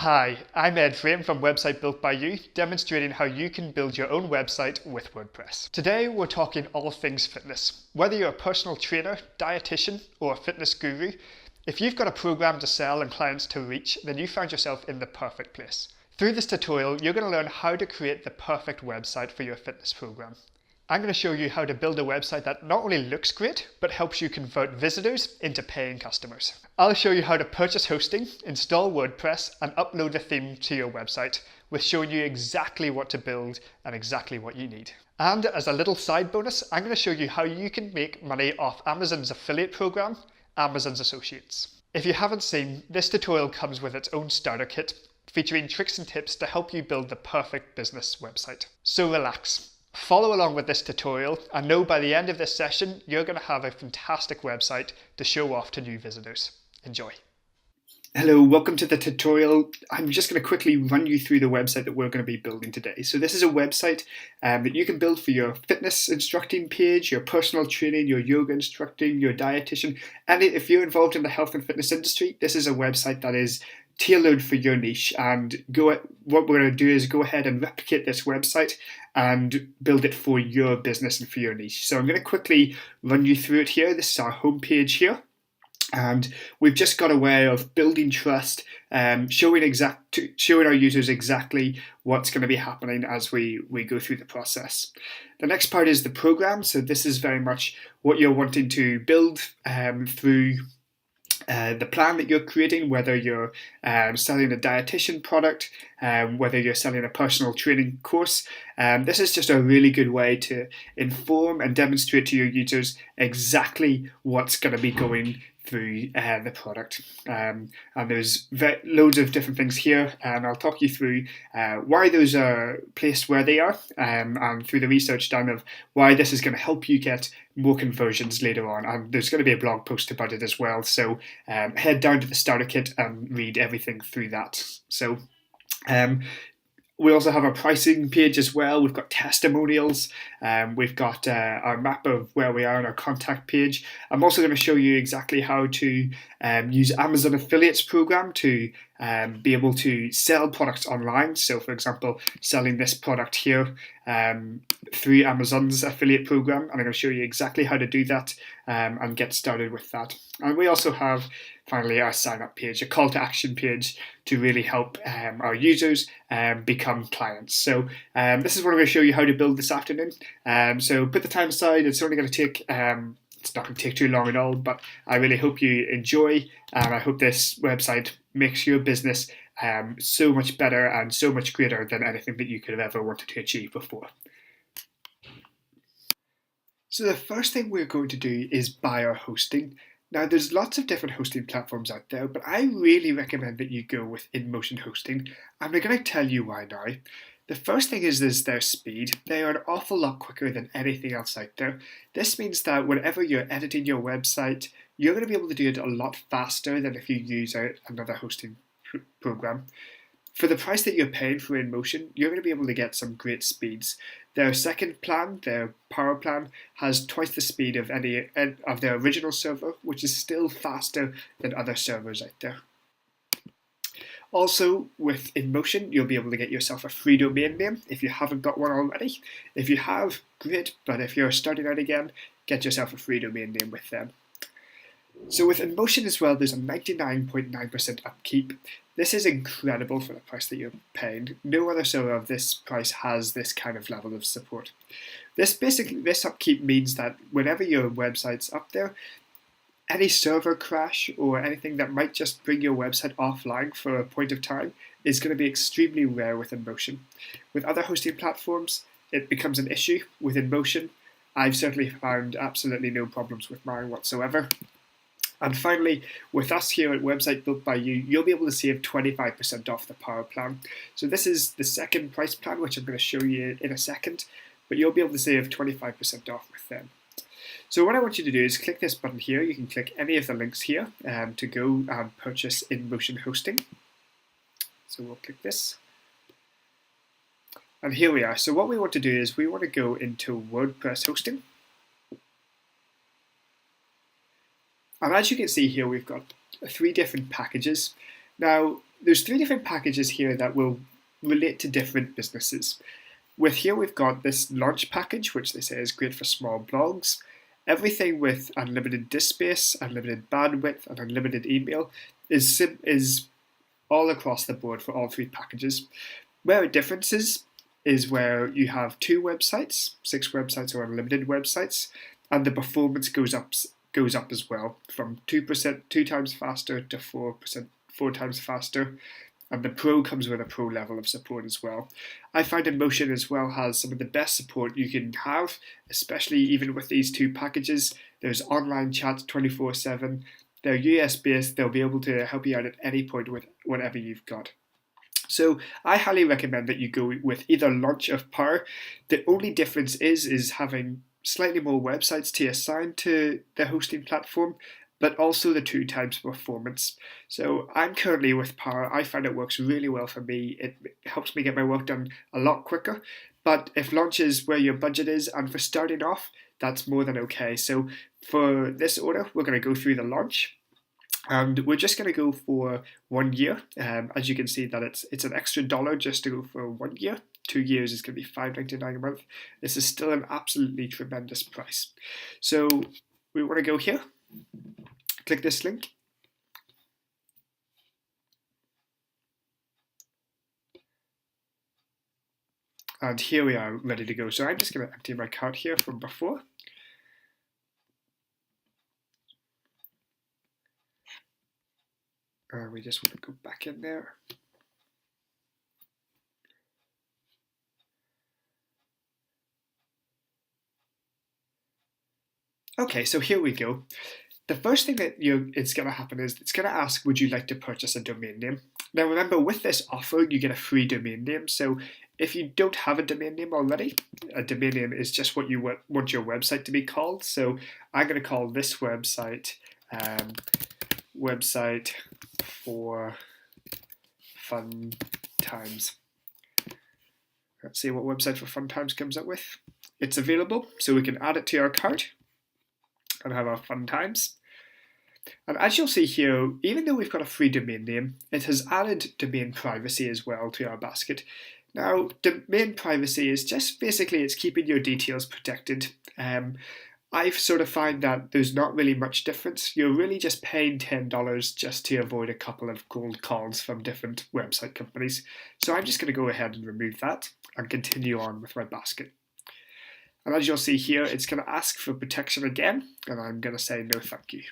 Hi, I'm Ed Frame from Website Built by You, demonstrating how you can build your own website with WordPress. Today we're talking all things fitness. Whether you're a personal trainer, dietitian, or a fitness guru, if you've got a program to sell and clients to reach, then you found yourself in the perfect place. Through this tutorial, you're going to learn how to create the perfect website for your fitness program. I'm going to show you how to build a website that not only looks great, but helps you convert visitors into paying customers. I'll show you how to purchase hosting, install WordPress, and upload a theme to your website, with showing you exactly what to build and exactly what you need. And as a little side bonus, I'm going to show you how you can make money off Amazon's affiliate program, Amazon's Associates. If you haven't seen, this tutorial comes with its own starter kit, featuring tricks and tips to help you build the perfect business website. So relax. Follow along with this tutorial and know by the end of this session you're going to have a fantastic website to show off to new visitors. Enjoy. Hello, welcome to the tutorial. I'm just going to quickly run you through the website that we're going to be building today. So this is a website that you can build for your fitness instructing page, your personal training, your yoga instructing, your dietitian, and if you're involved in the health and fitness industry, this is a website that is tailored for your niche. And what we're going to do is go ahead and replicate this website and build it for your business and for your niche. So I'm going to quickly run you through it here. This is our homepage here. And we've just got a way of building trust, showing our users exactly what's going to be happening as we go through the process. The next part is the program. So this is very much what you're wanting to build through the plan that you're creating, whether you're selling a dietitian product, whether you're selling a personal training course. This is just a really good way to inform and demonstrate to your users exactly what's going to be going through the product. And there's loads of different things here, and I'll talk you through why those are placed where they are, and through the research done of why this is going to help you get more conversions later on. And there's going to be a blog post about it as well, so head down to the starter kit and read everything through that. So we also have our pricing page as well. We've got testimonials. We've got our map of where we are on our contact page. I'm also going to show you exactly how to use Amazon Affiliates program to be able to sell products online. So for example, selling this product here through Amazon's affiliate program. And I'm going to show you exactly how to do that and get started with that. And we also have finally our sign up page, a call to action page to really help our users become clients. So this is what I'm going to show you how to build this afternoon. So put the time aside. It's only going to take it's not going to take too long at all, but I really hope you enjoy, and I hope this website makes your business so much better and so much greater than anything that you could have ever wanted to achieve before. So the first thing we're going to do is buy our hosting. Now there's lots of different hosting platforms out there, but I really recommend that you go with InMotion hosting. I'm going to tell you why now. The first thing is their speed. They are an awful lot quicker than anything else out there. This means that whenever you're editing your website, you're going to be able to do it a lot faster than if you use another hosting program. For the price that you're paying for InMotion, you're going to be able to get some great speeds. Their second plan, their power plan, has twice the speed of any of their original server, which is still faster than other servers out there. Also, with InMotion, you'll be able to get yourself a free domain name if you haven't got one already. If you have, great, but if you're starting out again, get yourself a free domain name with them. So with InMotion as well, there's a 99.9% upkeep. This is incredible for the price that you're paying. No other server of this price has this kind of level of support. This upkeep means that whenever your website's up there, any server crash or anything that might just bring your website offline for a point of time is going to be extremely rare with InMotion. With other hosting platforms, it becomes an issue. With InMotion, I've certainly found absolutely no problems with mine whatsoever. And finally, with us here at Website Built by You, you'll be able to save 25% off the power plan. So this is the second price plan, which I'm going to show you in a second, but you'll be able to save 25% off with them. So what I want you to do is click this button here. You can click any of the links here to go and purchase InMotion hosting. So we'll click this. And here we are. So what we want to do is we want to go into WordPress hosting. And as you can see here, we've got 3 different packages. Now, there's 3 different packages here that will relate to different businesses. With here we've got this launch package, which they say is great for small blogs. Everything with unlimited disk space, unlimited bandwidth, and unlimited email is all across the board for all 3 packages. Where it differs is where you have 2 websites, 6 websites or unlimited websites, and the performance goes up as well, from 2%, 2 times faster to 4%, 4 times faster. And the Pro comes with a Pro level of support as well. I find InMotion as well has some of the best support you can have, especially even with these 2 packages. There's online chat 24/7. They're US based. They'll be able to help you out at any point with whatever you've got. So I highly recommend that you go with either launch or Power. The only difference is having slightly more websites to assign to the hosting platform, but also the 2 times performance. So I'm currently with Power. I find it works really well for me. It helps me get my work done a lot quicker. But if launch is where your budget is, and for starting off, that's more than okay. So for this order, we're going to go through the launch. And we're just going to go for 1 year. As you can see that it's an extra $1 just to go for 1 year. 2 years is going to be $5.99 a month. This is still an absolutely tremendous price. So we want to go here. Click this link. And here we are ready to go. So I'm just going to empty my cart here from before. We just want to go back in there. Okay, so here we go. The first thing that it's going to happen is it's going to ask, would you like to purchase a domain name? Now remember, with this offer, you get a free domain name. So if you don't have a domain name already, a domain name is just what you want your website to be called. So I'm going to call this website website for fun times. Let's see what website for fun times comes up with. It's available, so we can add it to our cart and have our fun times. And as you'll see here, even though we've got a free domain name, it has added domain privacy as well to our basket. Now, domain privacy is just basically it's keeping your details protected. I sort of find that there's not really much difference. You're really just paying $10 just to avoid a couple of cold calls from different website companies. So I'm just going to go ahead and remove that and continue on with my basket. And as you'll see here, it's going to ask for protection again, and I'm going to say no thank you.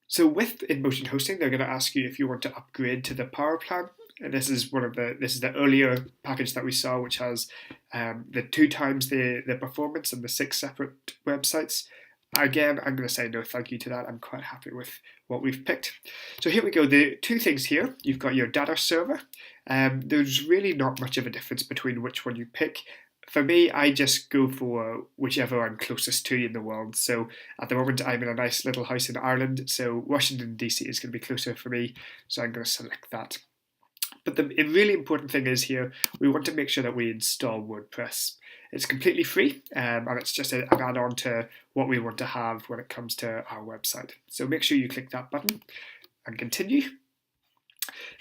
So with InMotion hosting, they're going to ask you if you want to upgrade to the Power plan. And this is the earlier package that we saw, which has the 2 times the performance and the 6 separate websites. Again, I'm going to say no thank you to that. I'm quite happy with what we've picked. So here we go. The 2 things here. You've got your data server. There's really not much of a difference between which one you pick. For me, I just go for whichever I'm closest to in the world. So at the moment, I'm in a nice little house in Ireland. So Washington, D.C. is going to be closer for me. So I'm going to select that. But the really important thing is here, we want to make sure that we install WordPress. It's completely free, and it's just an add-on to what we want to have when it comes to our website. So make sure you click that button and continue.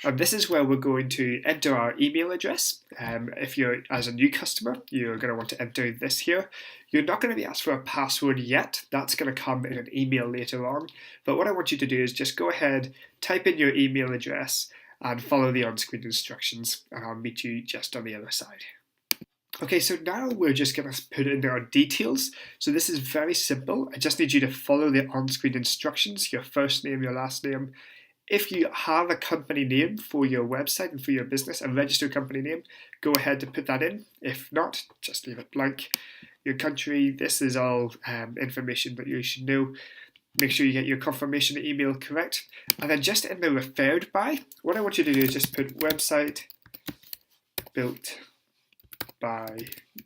And this is where we're going to enter our email address. If you're, as a new customer, you're going to want to enter this here. You're not going to be asked for a password yet. That's going to come in an email later on. But what I want you to do is just go ahead, type in your email address, and follow the on-screen instructions, and I'll meet you just on the other side. Okay, so now we're just going to put in our details. So this is very simple. I just need you to follow the on-screen instructions, your first name, your last name. If you have a company name for your website and for your business, a registered company name, go ahead to put that in. If not, just leave it blank. Your country, this is all information that you should know. Make sure you get your confirmation email correct. And then just in the referred by, what I want you to do is just put website built by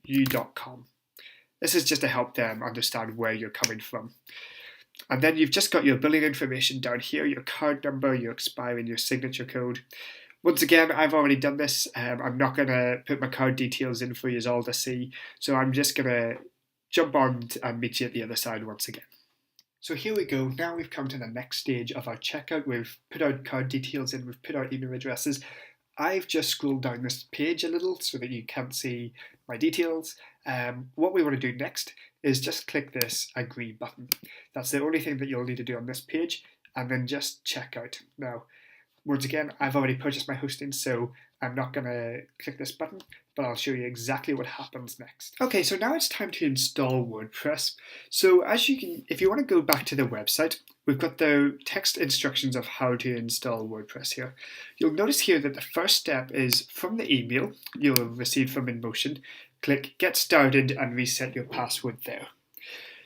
you.com. This is just to help them understand where you're coming from. And then you've just got your billing information down here, your card number, your expiry, your signature code. Once again, I've already done this. I'm not going to put my card details in for you all to see. So I'm just going to jump on and meet you at the other side once again. So here we go. Now we've come to the next stage of our checkout. We've put our card details in, we've put our email addresses. I've just scrolled down this page a little so that you can't see my details. What we want to do next is just click this agree button. That's the only thing that you'll need to do on this page, and then just check out. Now, once again, I've already purchased my hosting, so I'm not going to click this button, but I'll show you exactly what happens next. Okay, so now it's time to install WordPress. So as you can, if you want to go back to the website, we've got the text instructions of how to install WordPress here. You'll notice here that the first step is from the email you'll have received from InMotion, click Get Started and reset your password there.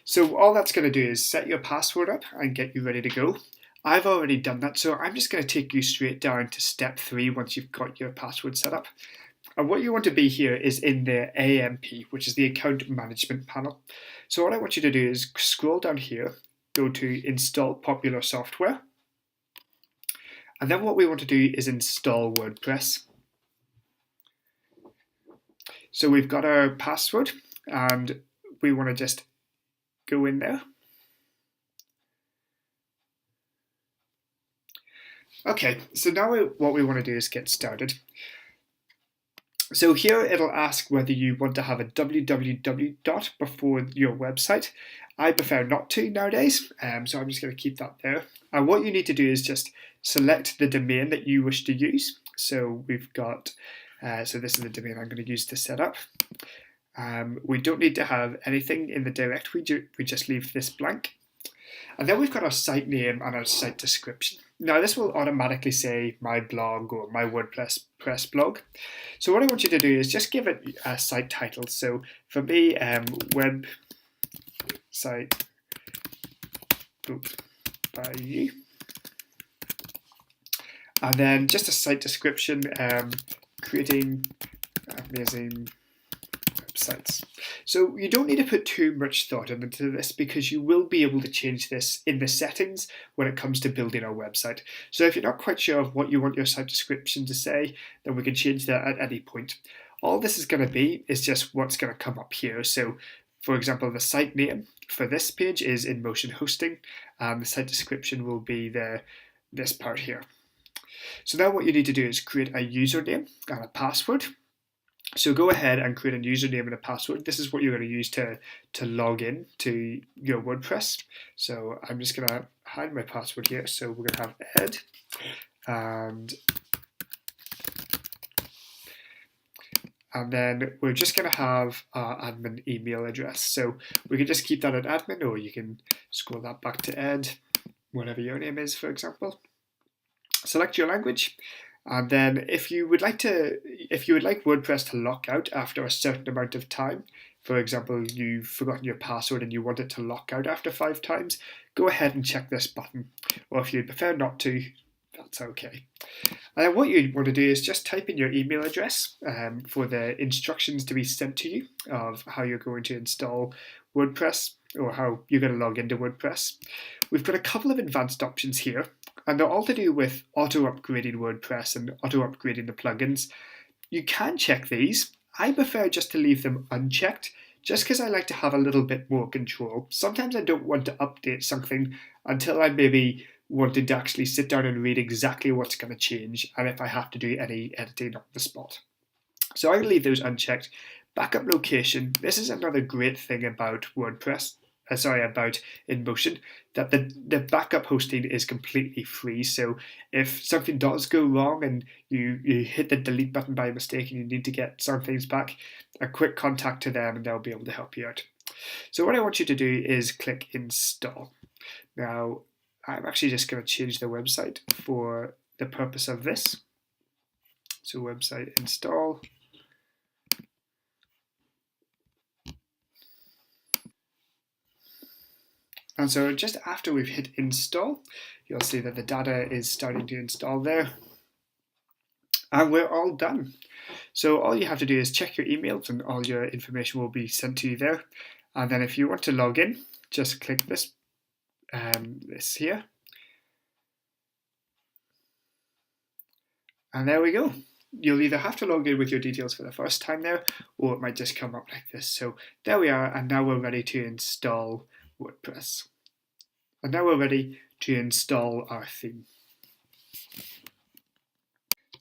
So all that's going to do is set your password up and get you ready to go. I've already done that, so I'm just going to take you straight down to step 3 once you've got your password set up. And what you want to be here is in the AMP, which is the Account Management panel. So what I want you to do is scroll down here, go to Install Popular Software. And then what we want to do is install WordPress. So we've got our password and we want to just go in there. Okay, so now what we want to do is get started. So here it'll ask whether you want to have a www dot before your website. I prefer not to nowadays, so I'm just going to keep that there. And what you need to do is just select the domain that you wish to use. So we've got, so this is the domain I'm going to use to set up. We don't need to have anything in the directory, we just leave this blank. And then we've got our site name and our site description. Now this will automatically say my blog or my WordPress blog. So what I want you to do is just give it a site title. So for me, website built by you. And then just a site description, creating amazing websites. So you don't need to put too much thought into this because you will be able to change this in the settings when it comes to building our website. So if you're not quite sure of what you want your site description to say, then we can change that at any point. All this is going to be is just what's going to come up here. So for example, the site name for this page is InMotion Hosting, and the site description will be this part here. So now what you need to do is create a username and a password. So go ahead and create a username and a password. This is what you're going to use to log in to your WordPress. So I'm just going to hide my password here. So we're going to have Ed and then we're just going to have our admin email address. So we can just keep that at admin, or you can scroll that back to Ed, whatever your name is, for example. Select your language. And then if you would like WordPress to lock out after a certain amount of time, for example, you've forgotten your password and you want it to lock out after 5 times, go ahead and check this button. Or if you'd prefer not to, that's okay. And then what you want to do is just type in your email address for the instructions to be sent to you of how you're going to install WordPress or how you're going to log into WordPress. We've got a couple of advanced options here, and they're all to do with auto-upgrading WordPress and auto-upgrading the plugins. You can check these. I prefer just to leave them unchecked, just because I like to have a little bit more control. Sometimes I don't want to update something until I maybe wanted to actually sit down and read exactly what's going to change, and if I have to do any editing on the spot. So I leave those unchecked. Backup location. This is another great thing about WordPress. About InMotion, that the backup hosting is completely free. So if something does go wrong and you hit the delete button by mistake and you need to get some things back, a quick contact to them and they'll be able to help you out. So what I want you to do is click install. Now I'm actually just going to change the website for the purpose of this. So website install. And so just after we've hit install, you'll see that the data is starting to install there. And we're all done. So all you have to do is check your emails and all your information will be sent to you there. And then if you want to log in, just click this here. And there we go. You'll either have to log in with your details for the first time there, or it might just come up like this. So there we are, and now we're ready to install WordPress. And now we're ready to install our theme.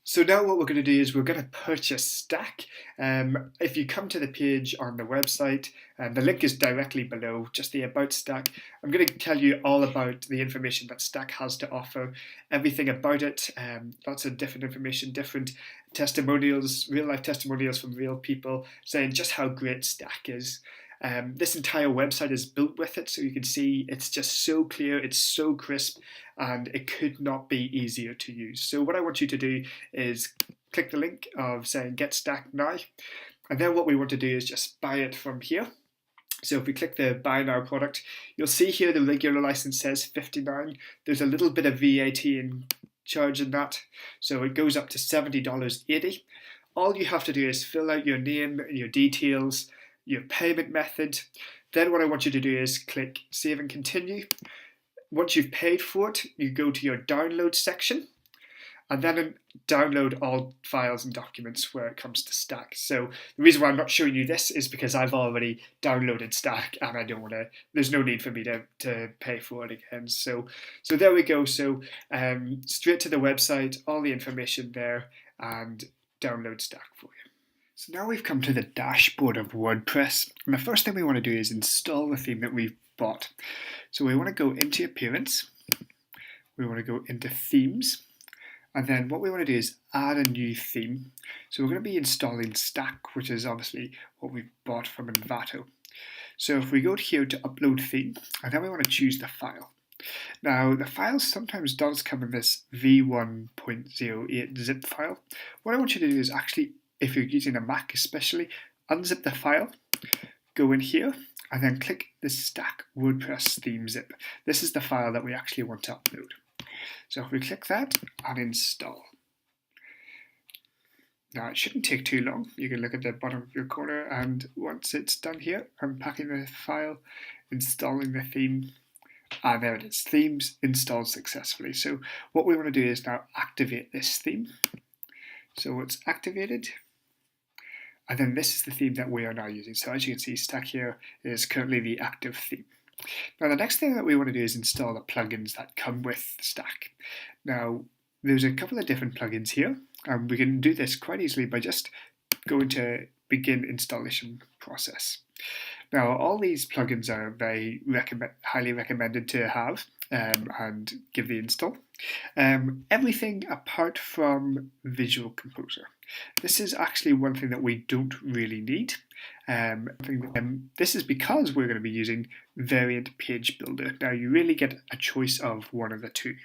So now what we're going to do is we're going to purchase Stack. If you come to the page on the website, the link is directly below, just the About Stack. I'm going to tell you all about the information that Stack has to offer, everything about it, lots of different information, different testimonials, real life testimonials from real people saying just how great Stack is. This entire website is built with it, so you can see it's just so clear, it's so crisp, and it could not be easier to use. So what I want you to do is click the link of saying get Stack now, and then what we want to do is just buy it from here. So if we click the buy now product, you'll see here the regular license says $59. There's a little bit of VAT in charge in that, so it goes up to $70.80. All you have to do is fill out your name, your details, your payment method. Then what I want you to do is click Save and Continue. Once you've paid for it, you go to your download section and then download all files and documents where it comes to Stack. So the reason why I'm not showing you this is because I've already downloaded Stack and I don't want to, there's no need for me to pay for it again. So there we go. So straight to the website, all the information there, and download Stack for you. So now we've come to the dashboard of WordPress, and the first thing we want to do is install the theme that we've bought. So we want to go into Appearance, we want to go into Themes, and then what we want to do is add a new theme. So we're going to be installing Stack, which is obviously what we've bought from Envato. So if we go here to Upload Theme, and then we want to choose the file. Now the file sometimes does come in this v1.08 zip file. What I want you to do is actually, if you're using a Mac especially, unzip the file, go in here, and then click the Stack WordPress theme zip. This is the file that we actually want to upload. So if we click that and install. Now it shouldn't take too long. You can look at the bottom of your corner, and once it's done here, unpacking the file, installing the theme, and there it is, themes installed successfully. So what we want to do is now activate this theme. So it's activated. And then this is the theme that we are now using. So as you can see, Stack here is currently the active theme. Now the next thing that we want to do is install the plugins that come with Stack. Now there's a couple of different plugins here, and we can do this quite easily by just going to begin installation process. Now all these plugins are very highly recommended to have and give the install. Everything apart from Visual Composer. This is actually one thing that we don't really need. This is because we're going to be using Variant Page Builder. Now you really get a choice of one of the two.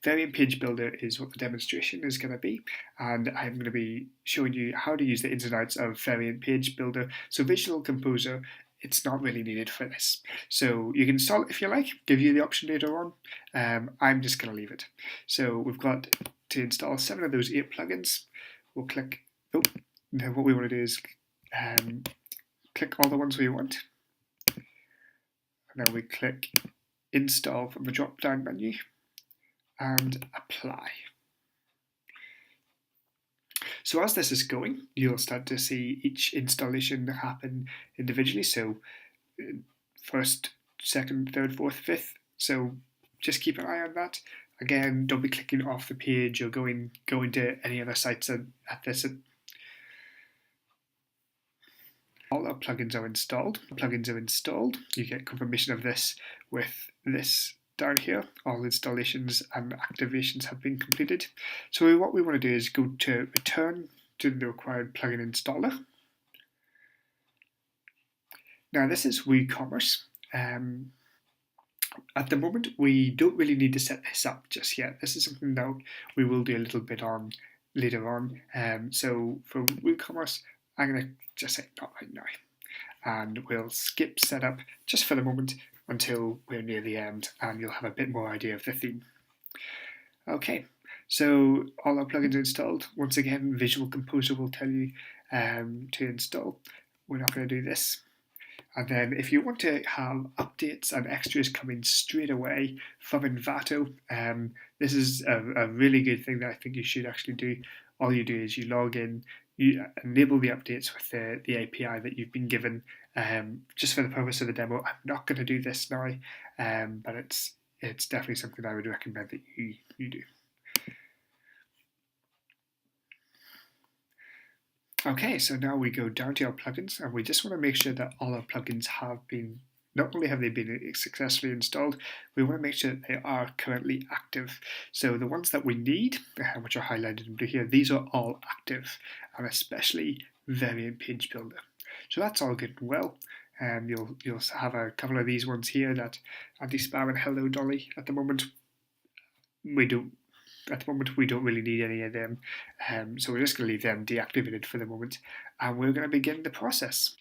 Variant Page Builder is what the demonstration is going to be, and I'm going to be showing you how to use the ins and outs of Variant Page Builder. So Visual Composer, it's not really needed for this. So you can install it if you like, give you the option later on. I'm just going to leave it. So we've got to install 7 of those 8 plugins. We'll click, now what we want to do is click all the ones we want. And then we click Install from the drop down menu and Apply. So as this is going, you'll start to see each installation happen individually. So first, second, third, fourth, fifth. So just keep an eye on that. Again, don't be clicking off the page or going to any other sites at this. All our plugins are installed. Plugins are installed. You get confirmation of this with this down here. All installations and activations have been completed. So what we want to do is go to Return to the required plugin installer. Now this is WooCommerce. At the moment, we don't really need to set this up just yet. This is something that we will do a little bit on later on. So for WooCommerce, I'm going to just say not right now. And we'll skip setup just for the moment until we're near the end, and you'll have a bit more idea of the theme. Okay, so all our plugins are installed. Once again, Visual Composer will tell you to install. We're not going to do this. And then if you want to have updates and extras coming straight away from Envato, this is a really good thing that I think you should actually do. All you do is you log in, you enable the updates with the API that you've been given, just for the purpose of the demo. I'm not going to do this now, but it's definitely something I would recommend that you do. Okay, so now we go down to our plugins, and we just want to make sure that all our plugins have been, not only have they been successfully installed, we want to make sure that they are currently active. So the ones that we need, which are highlighted in blue here, these are all active, and especially Variant Page Builder. So that's all good and well. You'll have a couple of these ones here, that anti-spam and Hello Dolly. At the moment, we don't really need any of them, so we're just going to leave them deactivated for the moment, and we're going to begin the process.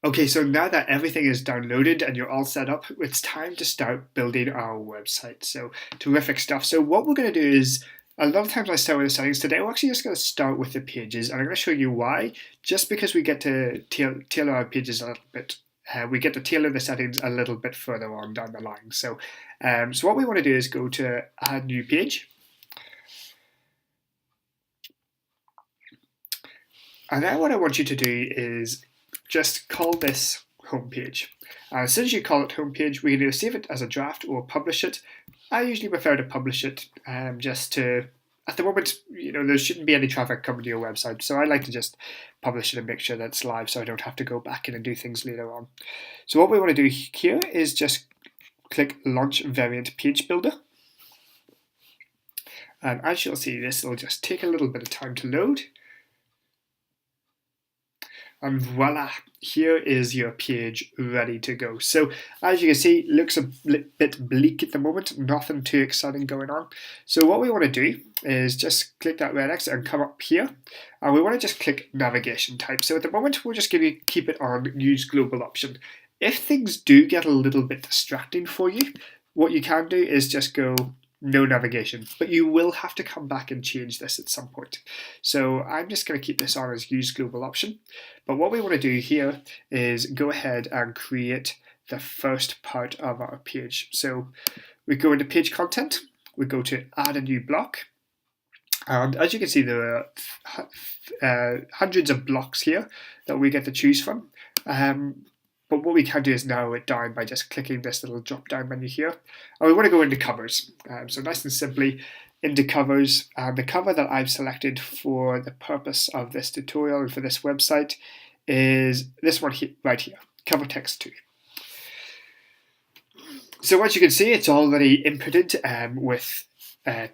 Okay, so now that everything is downloaded and you're all set up, it's time to start building our website. So terrific stuff. So what we're going to do is, a lot of times I start with the settings. Today we're actually just going to start with the pages, and I'm going to show you why. Just because we get to tailor our pages a little bit, we get to tailor the settings a little bit further on down the line. So what we want to do is go to Add New Page. And now what I want you to do is just call this homepage. As soon as you call it homepage, we can either save it as a draft or publish it. I usually prefer to publish it, just to, at the moment, there shouldn't be any traffic coming to your website, so I like to just publish it and make sure that it's live so I don't have to go back in and do things later on. So what we want to do here is just click Launch Variant Page Builder. And as you'll see, this will just take a little bit of time to load. And voila, here is your page ready to go. So as you can see, it looks a bit bleak at the moment, nothing too exciting going on. So what we want to do is just click that red X and come up here, and we want to just click navigation type. So at the moment, we'll just keep it on use global option. If things do get a little bit distracting for you, what you can do is just go no navigation, but you will have to come back and change this at some point. So I'm just going to keep this on as use global option. But what we want to do here is go ahead and create the first part of our page. So we go into page content, we go to add a new block. And as you can see, there are hundreds of blocks here that we get to choose from. But what we can do is narrow it down by just clicking this little drop down menu here. And we want to go into covers. So nice and simply into covers. And the cover that I've selected for the purpose of this tutorial and for this website is this one here, right here, cover text 2. So as you can see, it's already inputted with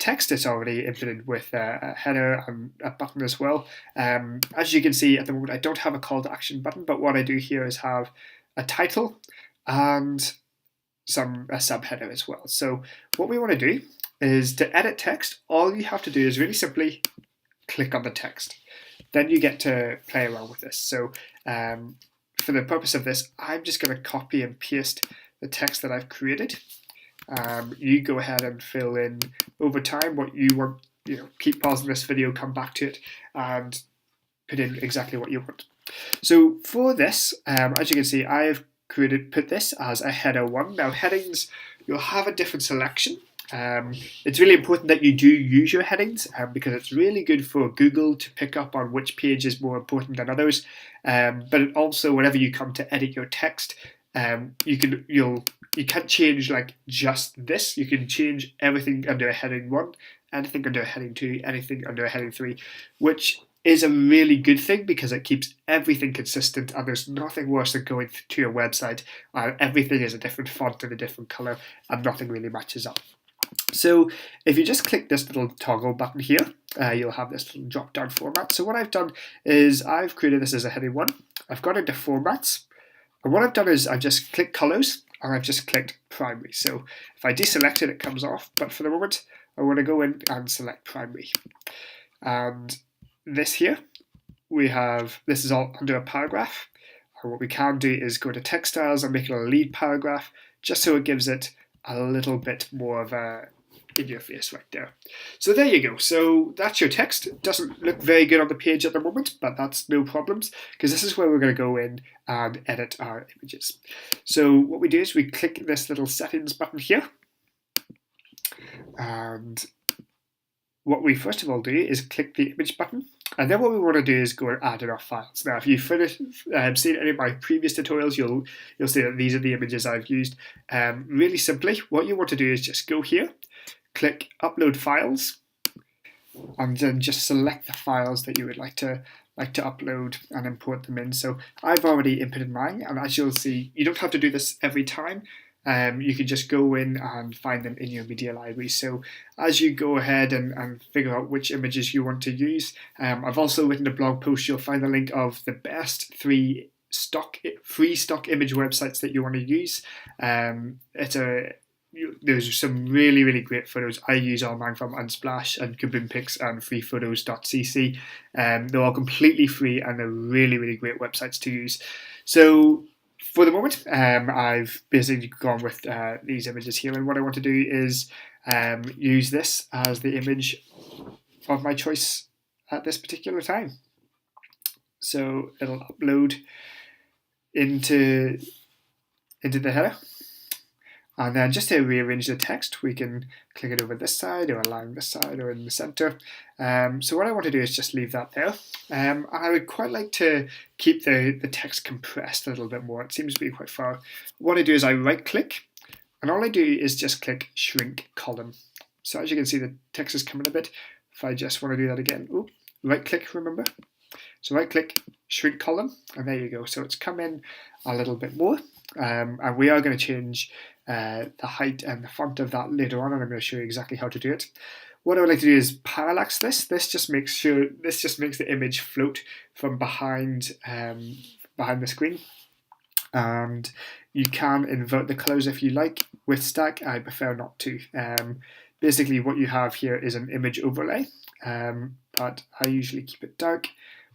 text. It's already inputted with a header and a button as well. As you can see, at the moment, I don't have a call to action button, but what I do here is have a title and a subheader as well. So what we want to do is to edit text, all you have to do is really simply click on the text. Then you get to play around with this. So for the purpose of this, I'm just going to copy and paste the text that I've created. You go ahead and fill in over time what you want. Keep pausing this video, come back to it, and put in exactly what you want. So for this, as you can see, I have put this as a header 1. Now headings, you'll have a different selection. It's really important that you do use your headings because it's really good for Google to pick up on which page is more important than others. But also, whenever you come to edit your text, you can't change like just this. You can change everything under a heading 1, anything under a heading 2, anything under a heading 3, which is a really good thing because it keeps everything consistent, and there's nothing worse than going to your website and everything is a different font and a different color and nothing really matches up. So if you just click this little toggle button here, you'll have this little drop down format. So what I've done is I've created this as a heading 1. I've gone into formats, and what I've done is I've just clicked colors and I've just clicked primary. So if I deselect it, it comes off, but for the moment I want to go in and select primary. And this here, this is all under a paragraph. And what we can do is go to text styles and make it a lead paragraph, just so it gives it a little bit more of a in your face right there. So there you go. So that's your text. It doesn't look very good on the page at the moment, but that's no problems because this is where we're going to go in and edit our images. So what we do is we click this little settings button here, and what we first of all do is click the image button, And then what we want to do is go and add in our files. Now, if you've seen any of my previous tutorials, you'll see that these are the images I've used. Really simply, what you want to do is just go here, click Upload Files, and then just select the files that you would like to upload and import them in. So I've already inputted mine, and as you'll see, you don't have to do this every time. You can just go in and find them in your media library. So as you go ahead and figure out which images you want to use, I've also written a blog post. You'll find the link of the best free stock image websites that you want to use. There's some really great photos. I use all mine from Unsplash and Kaboom Pics and freephotos.cc. They're all completely free and they're really great websites to use. So for the moment, I've basically gone with these images here, and what I want to do is use this as the image of my choice at this particular time. So it'll upload into the header. And then just to rearrange the text, we can click it over this side or align this side or in the center. So what I want to do is just leave that there. And I would quite like to keep the text compressed a little bit more. It seems to be quite far. What I do is I right click, and all I do is just click Shrink Column. So as you can see, the text is coming a bit. If I just want to do that again, right click, remember? So right click, Shrink Column, and there you go. So it's come in a little bit more. And we are going to change the height and the font of that later on, and I'm going to show you exactly how to do it. What I would like to do is parallax this. This just makes the image float from behind the screen. And you can invert the colors if you like. With stack, I prefer not to. Basically, what you have here is an image overlay, but I usually keep it dark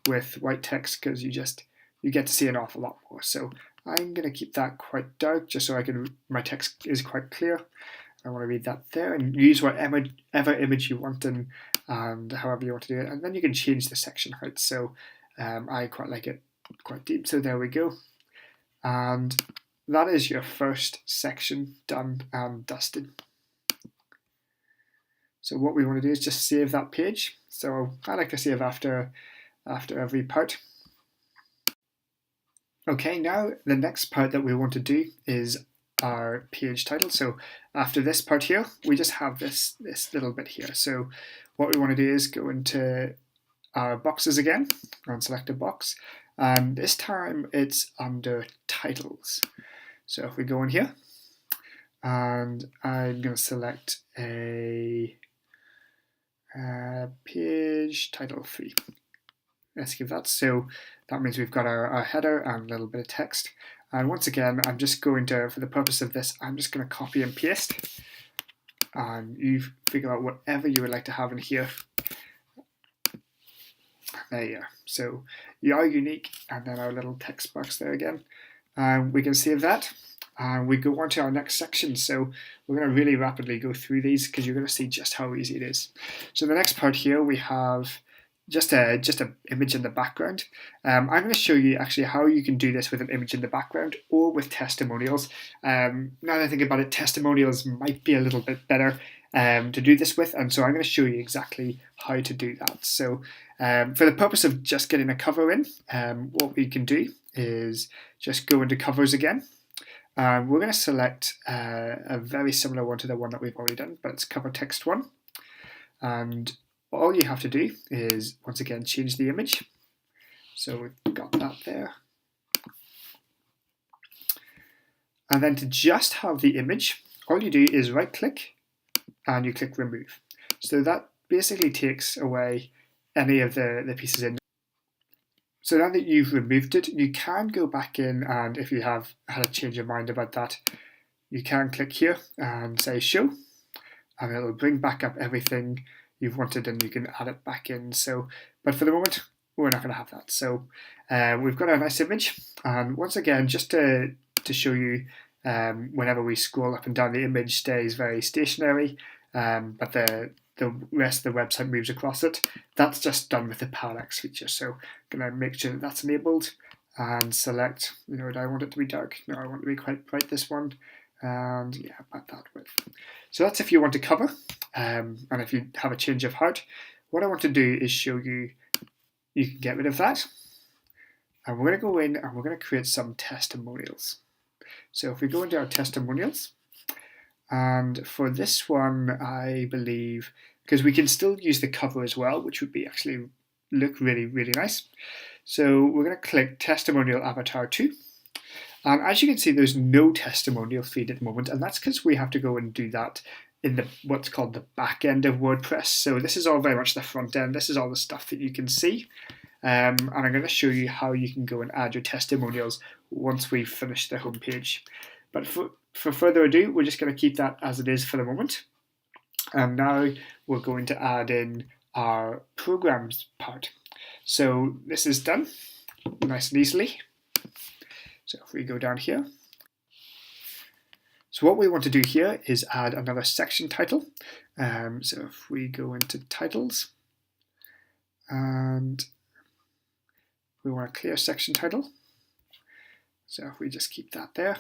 with white text because you get to see an awful lot more. So I'm going to keep that quite dark just so my text is quite clear. I want to read that there, and use whatever image you want and however you want to do it. And then you can change the section height. So I quite like it quite deep. So there we go. And that is your first section done and dusted. So what we want to do is just save that page. So I like to save after every part. Okay, now the next part that we want to do is our page title. So after this part here, we just have this little bit here. So what we want to do is go into our boxes again and select a box. And this time it's under titles. So if we go in here, and I'm going to select a page title 3. Let's give that. So that means we've got our header and a little bit of text. And once again, I'm just going to, for the purpose of this, I'm just going to copy and paste. And you figure out whatever you would like to have in here. There you are. So you are unique, and then our little text box there again. We can save that. And we go on to our next section. So we're going to really rapidly go through these because you're going to see just how easy it is. So the next part here, we have just an image in the background. I'm going to show you actually how you can do this with an image in the background or with testimonials. Now that I think about it, testimonials might be a little bit better to do this with, and so I'm going to show you exactly how to do that. So for the purpose of just getting a cover in, what we can do is just go into covers again. We're going to select a very similar one to the one that we've already done, but it's cover text 1. And all you have to do is, once again, change the image. So we've got that there. And then to just have the image, all you do is right click and you click remove. So that basically takes away any of the pieces in. So now that you've removed it, you can go back in, and if you have had a change of mind about that, you can click here and say show, and it'll bring back up everything you've wanted and you can add it back in. So, but for the moment, we're not going to have that. So we've got a nice image, and once again, just to show you, whenever we scroll up and down, the image stays very stationary, but the rest of the website moves across it. That's just done with the parallax feature. So I'm going to make sure that that's enabled and select, do I want it to be dark? No, I want it to be quite bright, this one. And yeah, about that width. So that's if you want to cover, and if you have a change of heart. What I want to do is show you you can get rid of that. And we're going to go in and we're going to create some testimonials. So if we go into our testimonials, and for this one, I believe, because we can still use the cover as well, which would be actually look really, really nice. So we're going to click Testimonial Avatar 2. And as you can see, there's no testimonial feed at the moment, and that's because we have to go and do that in the what's called the back end of WordPress. So this is all very much the front end. This is all the stuff that you can see. And I'm going to show you how you can go and add your testimonials once we've finished the homepage. But for further ado, we're just going to keep that as it is for the moment. And now we're going to add in our programs part. So this is done nice and easily. So if we go down here, so what we want to do here is add another section title. So if we go into titles, and we want a clear section title. So if we just keep that there,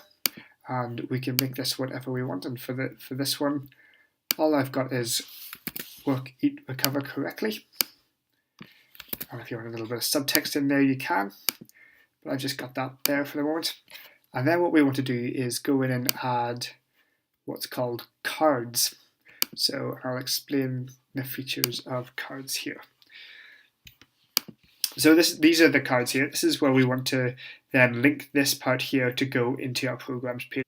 and we can make this whatever we want. And for this one, all I've got is work, eat, recover correctly. And if you want a little bit of subtext in there, you can. But I've just got that there for the moment. And then what we want to do is go in and add what's called cards. So I'll explain the features of cards here. So these are the cards here. This is where we want to then link this part here to go into our programs page.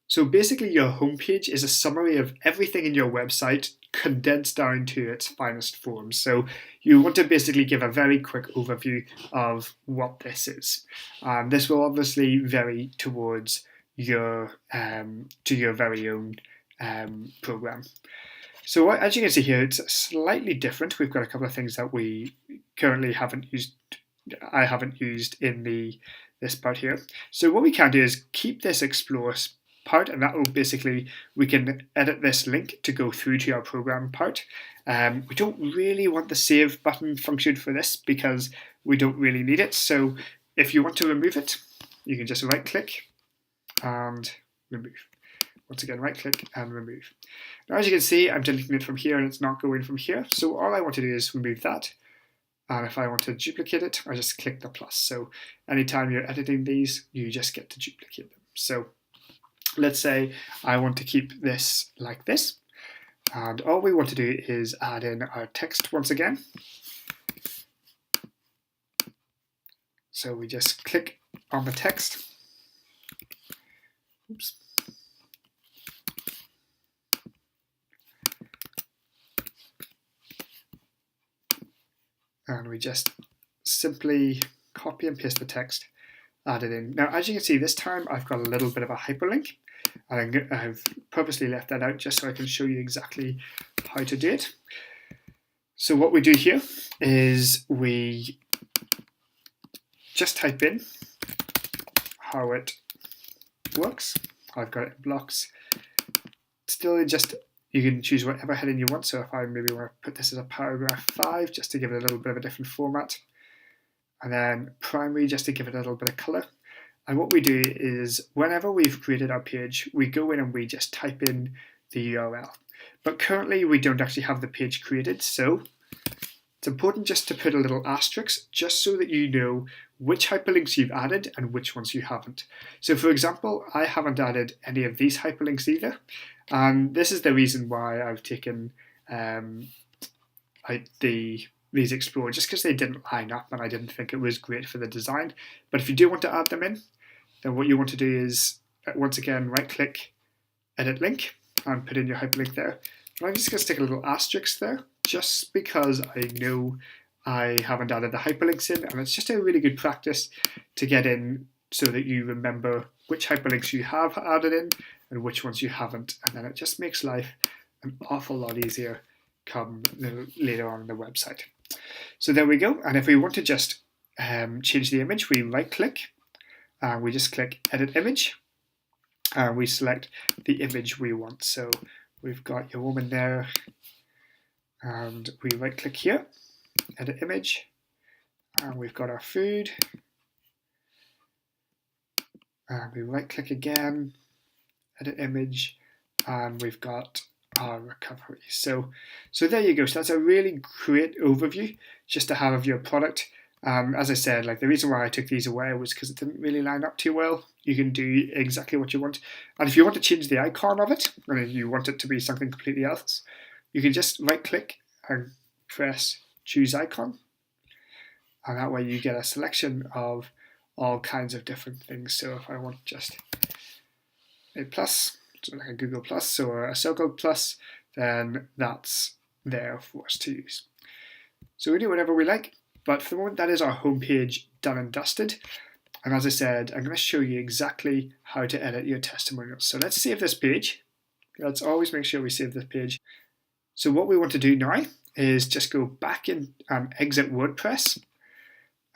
So basically your homepage is a summary of everything in your website condensed down to its finest form. So you want to basically give a very quick overview of what this is. This will obviously vary towards your to your very own program. So as you can see here, it's slightly different. We've got a couple of things that we currently haven't used. I haven't used in this part here. So what we can do is keep this explore part, and that will basically, we can edit this link to go through to our program part. We don't really want the save button function for this because we don't really need it. So if you want to remove it, you can just right click and remove. Once again, right click and remove. Now as you can see, I'm deleting it from here and it's not going from here. So all I want to do is remove that. And if I want to duplicate it, I just click the plus. So anytime you're editing these, you just get to duplicate them. So let's say I want to keep this like this. And all we want to do is add in our text once again. So we just click on the text. Oops. And we just simply copy and paste the text, add it in. Now, as you can see, this time I've got a little bit of a hyperlink, and I've purposely left that out just so I can show you exactly how to do it. So what we do here is we just type in how it works. I've got it in blocks. Still, you can choose whatever heading you want. So if I maybe want to put this as a paragraph 5, just to give it a little bit of a different format. And then primary, just to give it a little bit of color. And what we do is whenever we've created our page, we go in and we just type in the URL. But currently we don't actually have the page created. So it's important just to put a little asterisk, just so that you know which hyperlinks you've added and which ones you haven't. So for example, I haven't added any of these hyperlinks either. And this is the reason why I've taken these Explore, just because they didn't line up and I didn't think it was great for the design. But if you do want to add them in, then what you want to do is, once again, right click, edit link, and put in your hyperlink there. And I'm just going to stick a little asterisk there, just because I know I haven't added the hyperlinks in, and it's just a really good practice to get in so that you remember which hyperlinks you have added in and which ones you haven't, and then it just makes life an awful lot easier come later on in the website. So there we go, and if we want to just change the image, we right click and we just click edit image and we select the image we want. So we've got your woman there, and we right click here, edit image, and we've got our food, and we right click again, edit image, and we've got our recovery. So there you go. So that's a really great overview just to have of your product. As I said, like the reason why I took these away was because it didn't really line up too well. You can do exactly what you want. And if you want to change the icon of it, or if you want it to be something completely else, you can just right click and press choose icon. And that way you get a selection of all kinds of different things. So if I want just a plus, so like a Google plus or a circle plus, then that's there for us to use. So we do whatever we like, but for the moment that is our homepage done and dusted. And as I said, I'm going to show you exactly how to edit your testimonials. So let's save this page. Let's always make sure we save this page. So what we want to do now is just go back in and exit WordPress.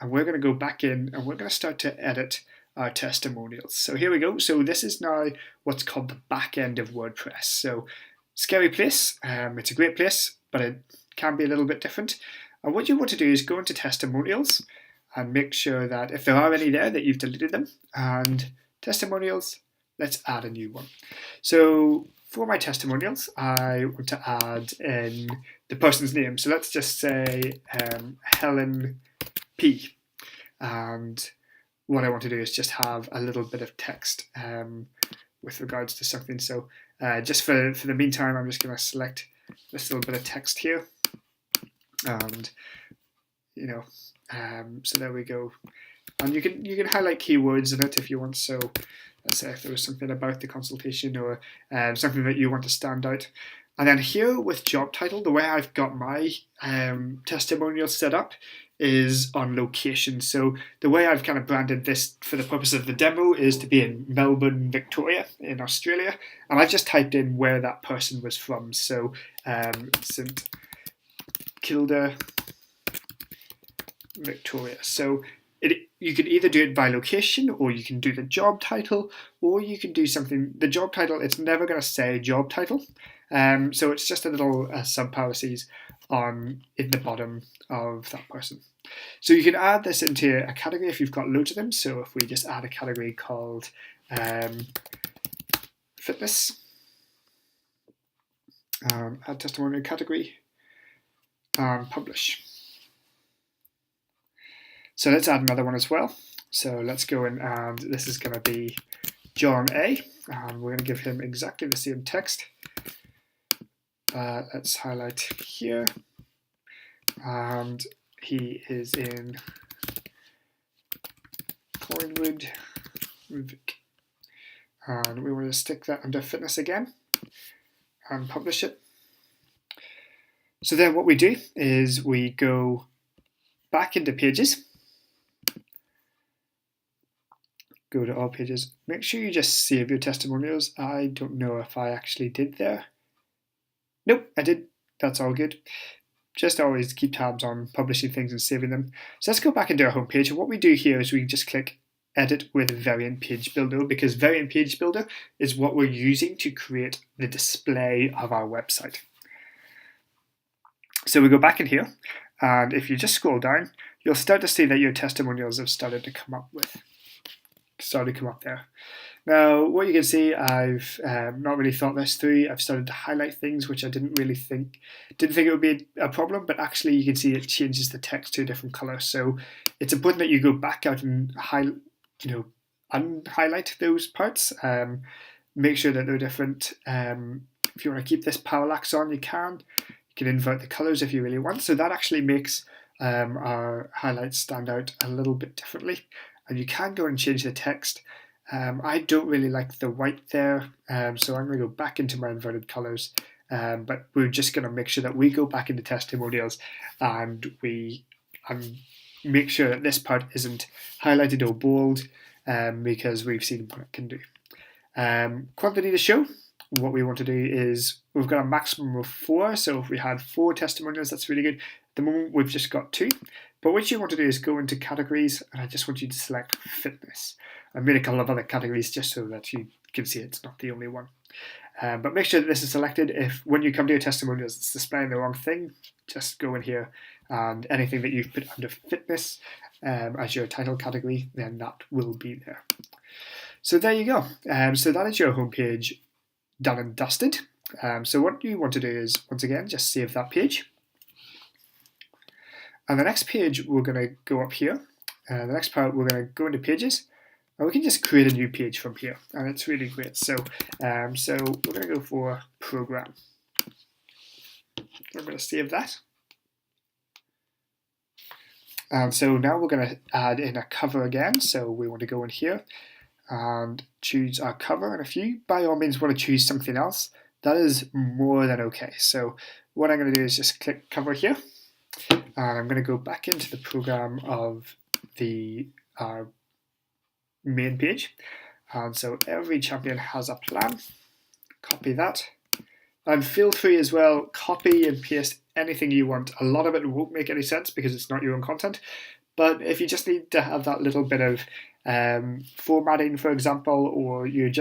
And we're going to go back in and we're going to start to edit our testimonials. So here we go. So this is now what's called the back end of WordPress. So scary place. It's a great place, but it can be a little bit different. And what you want to do is go into testimonials and make sure that if there are any there that you've deleted them. And testimonials, let's add a new one. So for my testimonials, I want to add in the person's name. So let's just say Helen P. And what I want to do is just have a little bit of text with regards to something. So just for the meantime, I'm just going to select this little bit of text here. And, so there we go. And you can highlight keywords in it if you want. So let's say if there was something about the consultation or something that you want to stand out. And then here with job title, the way I've got my testimonial set up is on location. So the way I've kind of branded this for the purpose of the demo is to be in Melbourne, Victoria in Australia. And I've just typed in where that person was from. So St Kilda, Victoria. So you can either do it by location, or you can do the job title, or you can do something. The job title, it's never going to say job title. So it's just a little sub-parentheses in the bottom of that person. So you can add this into a category if you've got loads of them. So if we just add a category called fitness, add testimonial category, and publish. So let's add another one as well. So let's go in, and this is going to be John A. And we're going to give him exactly the same text. Let's highlight here. And he is in Collingwood, Vic. And we want to stick that under fitness again and publish it. So then what we do is we go back into pages. Go to all pages. Make sure you just save your testimonials. I don't know if I actually did there. Nope, I did. That's all good. Just always keep tabs on publishing things and saving them. So let's go back into our home page. And what we do here is we just click Edit with Variant Page Builder, because Variant Page Builder is what we're using to create the display of our website. So we go back in here, and if you just scroll down, you'll start to see that your testimonials have started to come up there. Now, what you can see, I've not really thought this through. I've started to highlight things which I didn't think it would be a problem, but actually you can see it changes the text to a different color. So it's important that you go back out and unhighlight those parts. Make sure that they're different. If you want to keep this parallax on, you can. You can invert the colors if you really want. So that actually makes our highlights stand out a little bit differently. And you can go and change the text. I don't really like the white there, so I'm going to go back into my inverted colors. But we're just going to make sure that we go back into testimonials and we make sure that this part isn't highlighted or bold, because we've seen what it can do. Quantity to show. What we want to do is we've got a maximum of 4, so if we had 4 testimonials, that's really good. At the moment, we've just got 2. But what you want to do is go into categories, and I just want you to select fitness. I made a couple of other categories just so that you can see it's not the only one. But make sure that this is selected. If when you come to your testimonials it's displaying the wrong thing, just go in here, and anything that you've put under fitness as your title category, then that will be there. So there you go. So that is your homepage done and dusted. So what you want to do is, once again, just save that page. And the next page, we're going to go up here. The next part, we're going to go into pages. And we can just create a new page from here. And it's really great. So, we're going to go for program. We're going to save that. And so now we're going to add in a cover again. So we want to go in here and choose our cover. And if you, by all means, want to choose something else, that is more than okay. So what I'm going to do is just click cover here. And I'm going to go back into the program of the main page. And so every champion has a plan. Copy that. And feel free as well, copy and paste anything you want. A lot of it won't make any sense because it's not your own content. But if you just need to have that little bit of formatting, for example, or you're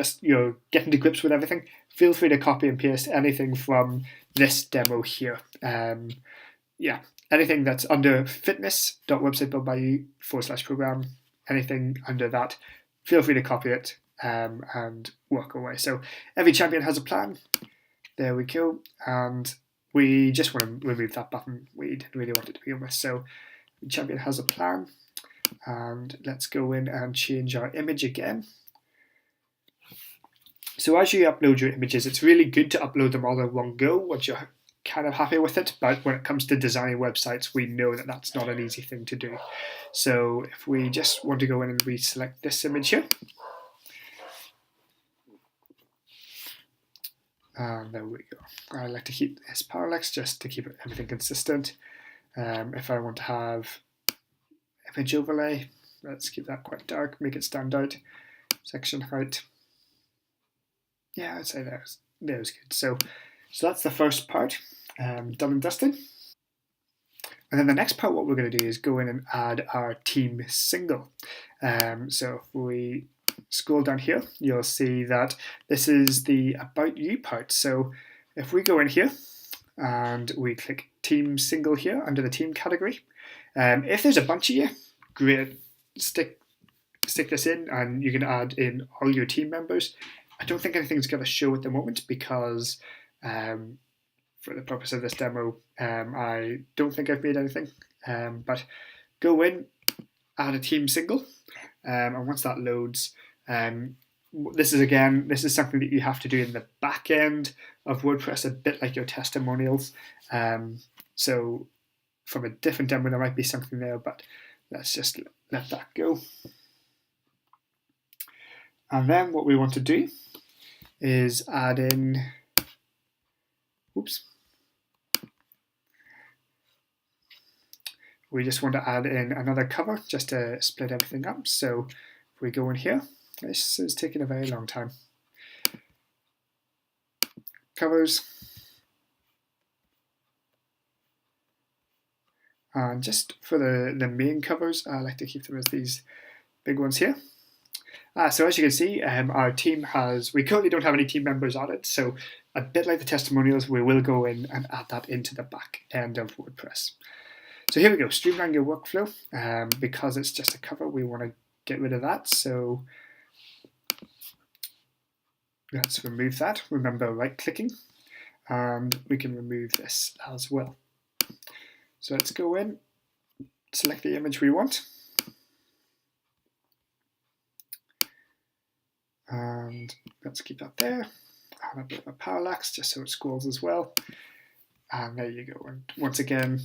getting to grips with everything, feel free to copy and paste anything from this demo here. Yeah, anything that's under fitness.websitebuildbyyou/program, anything under that, feel free to copy it and work away. So every champion has a plan. There we go. And we just want to remove that button. We didn't really want it to begin with. So the champion has a plan. And let's go in and change our image again. So as you upload your images, it's really good to upload them all in one go once you're kind of happy with it. But when it comes to designing websites, we know that that's not an easy thing to do. So if we just want to go in and reselect this image here. And there we go. I like to keep this parallax just to keep everything consistent. If I want to have image overlay, let's keep that quite dark, make it stand out. Section height. Yeah, I'd say there's good. So that's the first part, done and dusted. And then the next part, what we're going to do is go in and add our team single. So if we scroll down here, you'll see that this is the About You part. So if we go in here and we click Team Single here under the team category, if there's a bunch of you, great, stick this in and you can add in all your team members. I don't think anything's going to show at the moment because for the purpose of this demo, I don't think I've made anything. But go in, add a team single, and once that loads, this is something that you have to do in the back end of WordPress, a bit like your testimonials. So from a different demo, there might be something there, but let's just let that go. And then what we want to do is add in, we just want to add in another cover just to split everything up. So if we go in here, this is taking a very long time. Covers. And just for the main covers, I like to keep them as these big ones here. So as you can see, our team we currently don't have any team members on it, so a bit like the testimonials, we will go in and add that into the back end of WordPress. So here we go, streamline your workflow. Because it's just a cover, we want to get rid of that, so let's remove that. Remember right-clicking, and we can remove this as well. So let's go in, select the image we want, and let's keep that there. Add a bit of a parallax just so it scrolls as well. And there you go. And once again,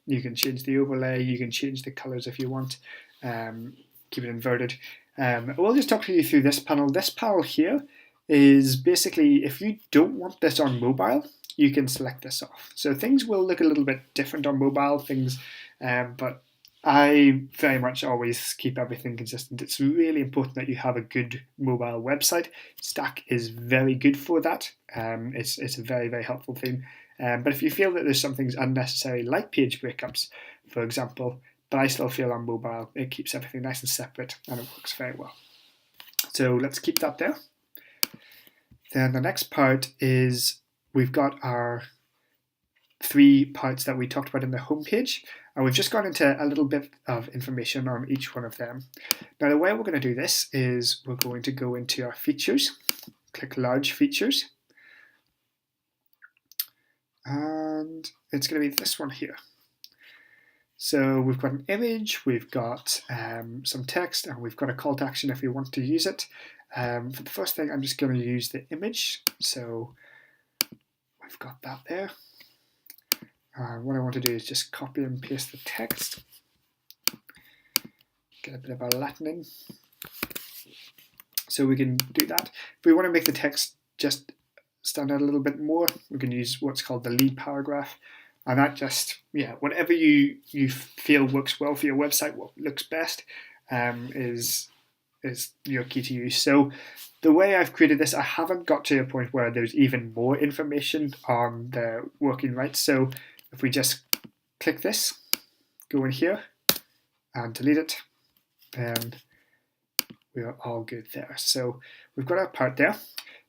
you can change the overlay, you can change the colors if you want, keep it inverted. We'll just talk to you through this panel. This panel here is basically, if you don't want this on mobile, you can select this off. So things will look a little bit different on mobile things, but I very much always keep everything consistent. It's really important that you have a good mobile website. Stack is very good for that. It's a very, very helpful thing. But if you feel that there's some things unnecessary, like page breakups, for example, but I still feel on mobile, it keeps everything nice and separate and it works very well. So let's keep that there. Then the next part is we've got our 3 parts that we talked about in the home page, and we've just gone into a little bit of information on each one of them. Now the way we're going to do this is we're going to go into our features, click large features, and it's going to be this one here. So we've got an image, we've got some text, and we've got a call to action if we want to use it. For the first thing, I'm just going to use the image. So we've got that there. What I want to do is just copy and paste the text. Get a bit of a Latining. So we can do that. If we want to make the text just stand out a little bit more, we can use what's called the lead paragraph. And that just, whatever you feel works well for your website, what looks best is your key to use. So the way I've created this, I haven't got to a point where there's even more information on the working rights. So if we just click this, go in here and delete it, then we are all good there. So we've got our part there.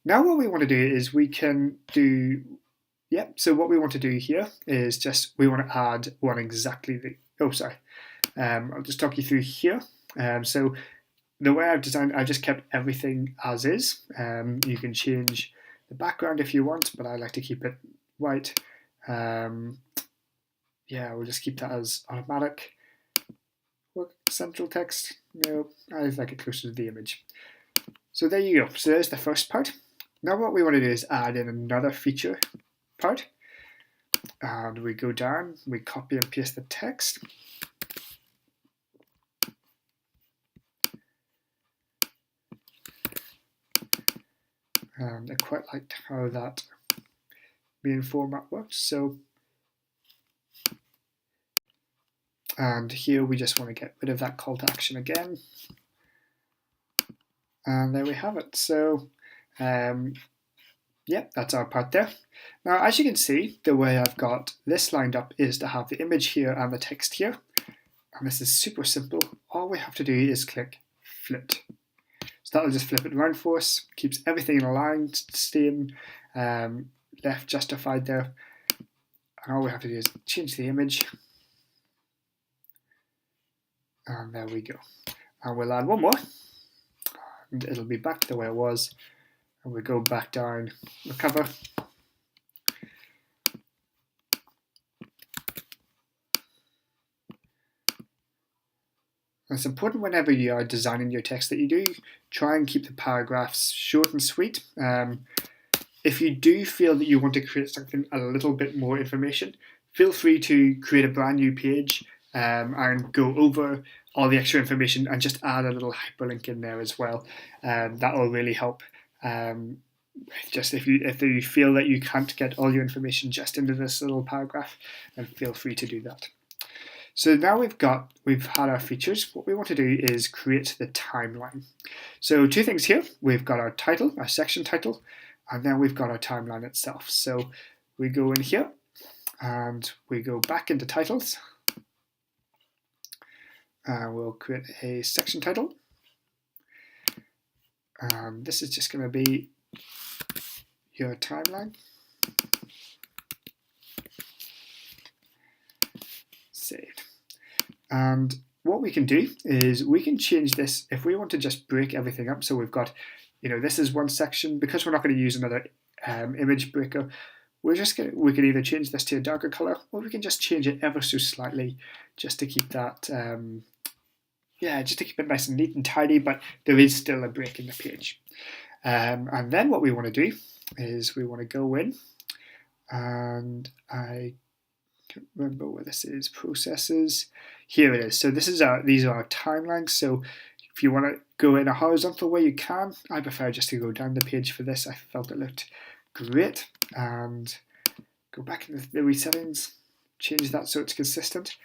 Now what we want to do is we can do, so what we want to do here is we want to add one exactly I'll just talk you through here. So the way I've designed, I've just kept everything as is. You can change the background if you want, but I like to keep it white. We'll just keep that as automatic. Central text, no, I like it closer to the image. So there you go. So there's the first part. Now what we want to do is add in another feature part. And we go down, we copy and paste the text. And I quite liked how that main format works. And here we just want to get rid of that call to action again. And there we have it. So that's our part there. Now, as you can see, the way I've got this lined up is to have the image here and the text here. And this is super simple. All we have to do is click flipped. So that'll just flip it around for us, keeps everything in a line, same, left justified there. And all we have to do is change the image. And there we go. And we'll add one more. And it'll be back to the way it was. And we go back down, recover. And it's important whenever you are designing your text that you do try and keep the paragraphs short and sweet. If you do feel that you want to create something a little bit more information, feel free to create a brand new page and go over all the extra information and just add a little hyperlink in there as well. That will really help. Just if you feel that you can't get all your information just into this little paragraph, then feel free to do that. So now we've had our features. What we want to do is create the timeline. So two things here. We've got our title, our section title, and then we've got our timeline itself. So we go in here and we go back into titles. We'll create a section title. This is just going to be your timeline. Saved. And what we can do is we can change this if we want to just break everything up. So we've got, this is one section. Because we're not going to use another image breaker, we can either change this to a darker color, or we can just change it ever so slightly just to keep that, just to keep it nice and neat and tidy, but there is still a break in the page. And then what we want to do is we want to go in, and I can't remember where this is, processes. Here it is. So these are our timelines. So if you want to go in a horizontal way, you can. I prefer just to go down the page for this. I felt it looked great. And go back into the resettings, change that so it's consistent.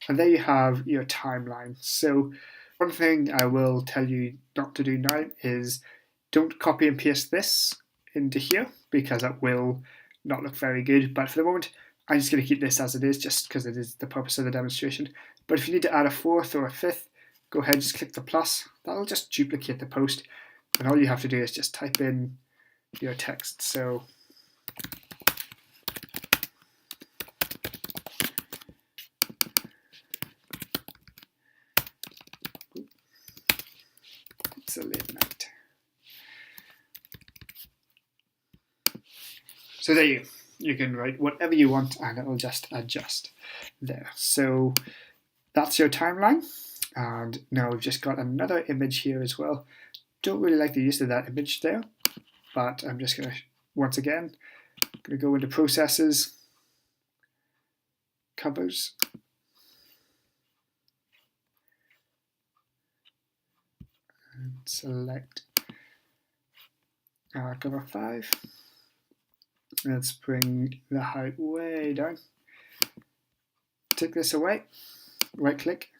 And there you have your timeline. So one thing I will tell you not to do now is don't copy and paste this into here, because that will not look very good. But for the moment, I'm just going to keep this as it is, just because it is the purpose of the demonstration. But if you need to add a fourth or a fifth, go ahead, just click the plus. That'll just duplicate the post. And all you have to do is just type in your text. So it's a late night. So there you can write whatever you want and it'll just adjust there. So that's your timeline. And now we've just got another image here as well. Don't really like the use of that image there, but I'm just going to, once again, going to go into processes, covers, and select cover 5. Let's bring the height way down. Take this away, right click,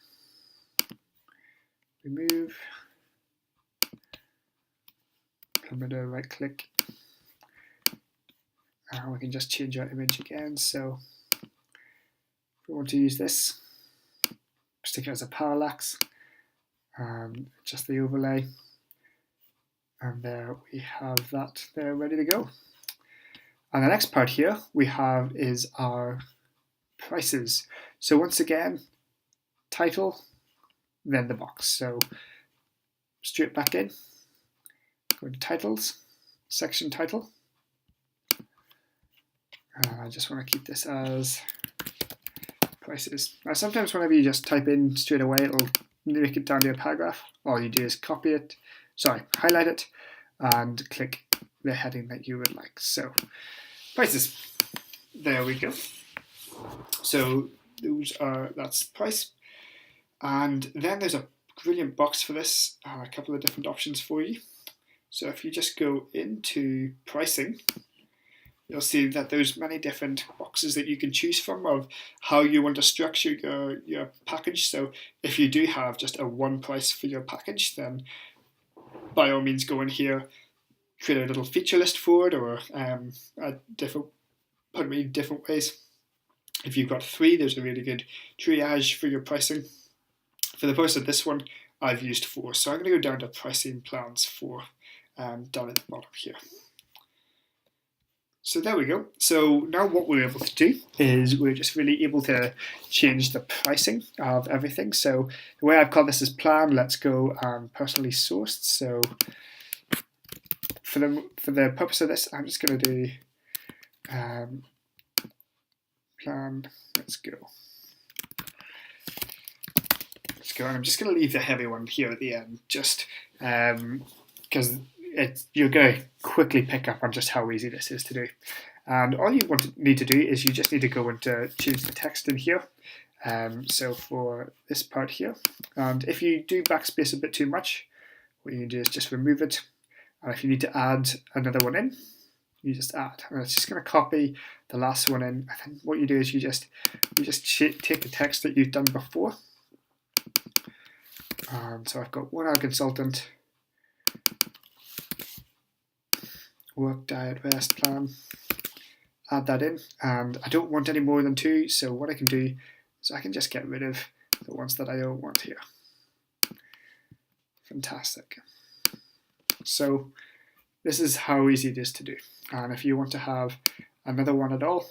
remove, parameter, right click. We can just change our image again. So if we want to use this, stick it as a parallax, just the overlay, and there we have that there ready to go. And the next part here we have is our prices. So once again, title, then the box. So straight back in, go to titles, section title. I just want to keep this as prices. Now sometimes whenever you just type in straight away, it'll make it down to a paragraph. All you do is copy it, highlight it, and click the heading that you would like. So prices, there we go. So that's price. And then there's a brilliant box for this, a couple of different options for you. So if you just go into pricing, you'll see that there's many different boxes that you can choose from of how you want to structure your package. So if you do have just a one price for your package, then by all means go in here, create a little feature list for it, or different ways. If you've got 3, there's a really good triage for your pricing. For the purpose of this one, I've used 4. So I'm going to go down to pricing plans 4, down at the bottom here. So there we go. So now what we're able to do is we're just really able to change the pricing of everything. So the way I've called this is plan. Let's go personally sourced. So for the purpose of this, I'm just going to do plan. Let's go. And I'm just going to leave the heavy one here at the end, just because you're going to quickly pick up on just how easy this is to do. And all you need to do is you just need to go into change the text in here. So for this part here, and if you do backspace a bit too much, what you can do is just remove it. And if you need to add another one in, you just add. And it's just going to copy the last one in. And then what you do is you just take the text that you've done before. So I've got 1 hour consultant, work diet rest plan, add that in, and I don't want any more than 2, so what I can do is I can just get rid of the ones that I don't want here. Fantastic. So this is how easy it is to do, and if you want to have another one at all,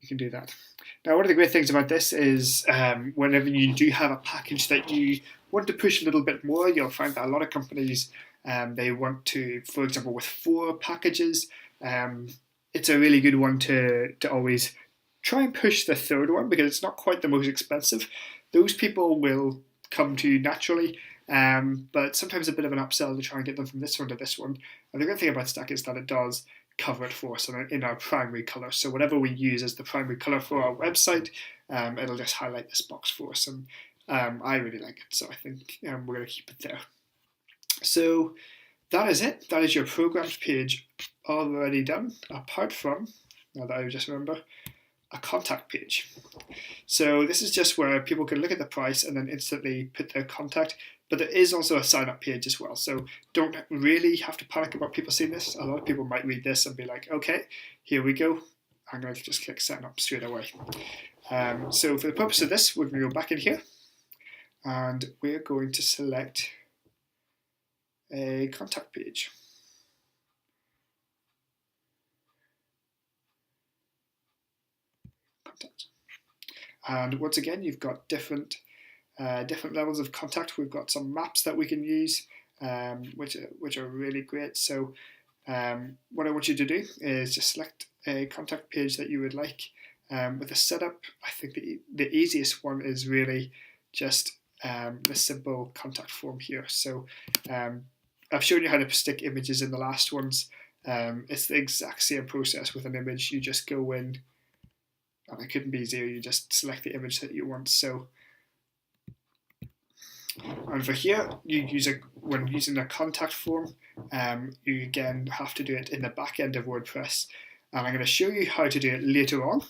you can do that. Now, one of the great things about this is whenever you do have a package that you want to push a little bit more, you'll find that a lot of companies, they want to, for example, with 4 packages, it's a really good one to always try and push the 3rd one because it's not quite the most expensive. Those people will come to you naturally, but sometimes a bit of an upsell to try and get them from this one to this one. And the great thing about Stack is that it does cover it for us in our primary color. So whatever we use as the primary color for our website, it'll just highlight this box for us. And I really like it, so I think we're going to keep it there. So that is it. That is your programs page already done, apart from, now that I just remember, a contact page. So this is just where people can look at the price and then instantly put their contact. But there is also a sign up page as well. So don't really have to panic about people seeing this. A lot of people might read this and be like, okay, here we go. I'm going to just click sign up straight away. So for the purpose of this, we're going to go back in here and we're going to select a contact page. Contact. And once again, you've got different levels of contact. We've got some maps that we can use, which are really great. So what I want you to do is just select a contact page that you would like, With the setup, I think the easiest one is really just the simple contact form here. So I've shown you how to stick images in the last ones. It's the exact same process with an image. You just go in, and it couldn't be easier. You just select the image that you want. So over here, when using a contact form, you again have to do it in the back end of WordPress. And I'm going to show you how to do it later on.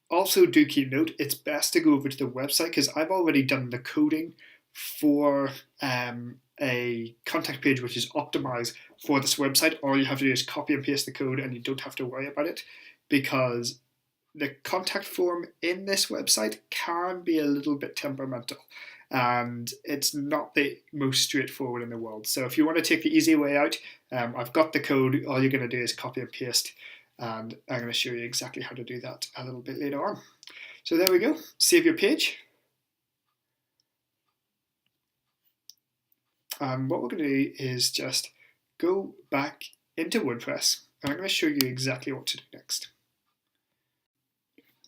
Also, do keep note, it's best to go over to the website because I've already done the coding for a contact page which is optimized for this website. All you have to do is copy and paste the code and you don't have to worry about it, because the contact form in this website can be a little bit temperamental and it's not the most straightforward in the world. So if you want to take the easy way out, I've got the code. All you're going to do is copy and paste, and I'm going to show you exactly how to do that a little bit later on. So there we go. Save your page. And what we're going to do is just go back into WordPress, and I'm going to show you exactly what to do next.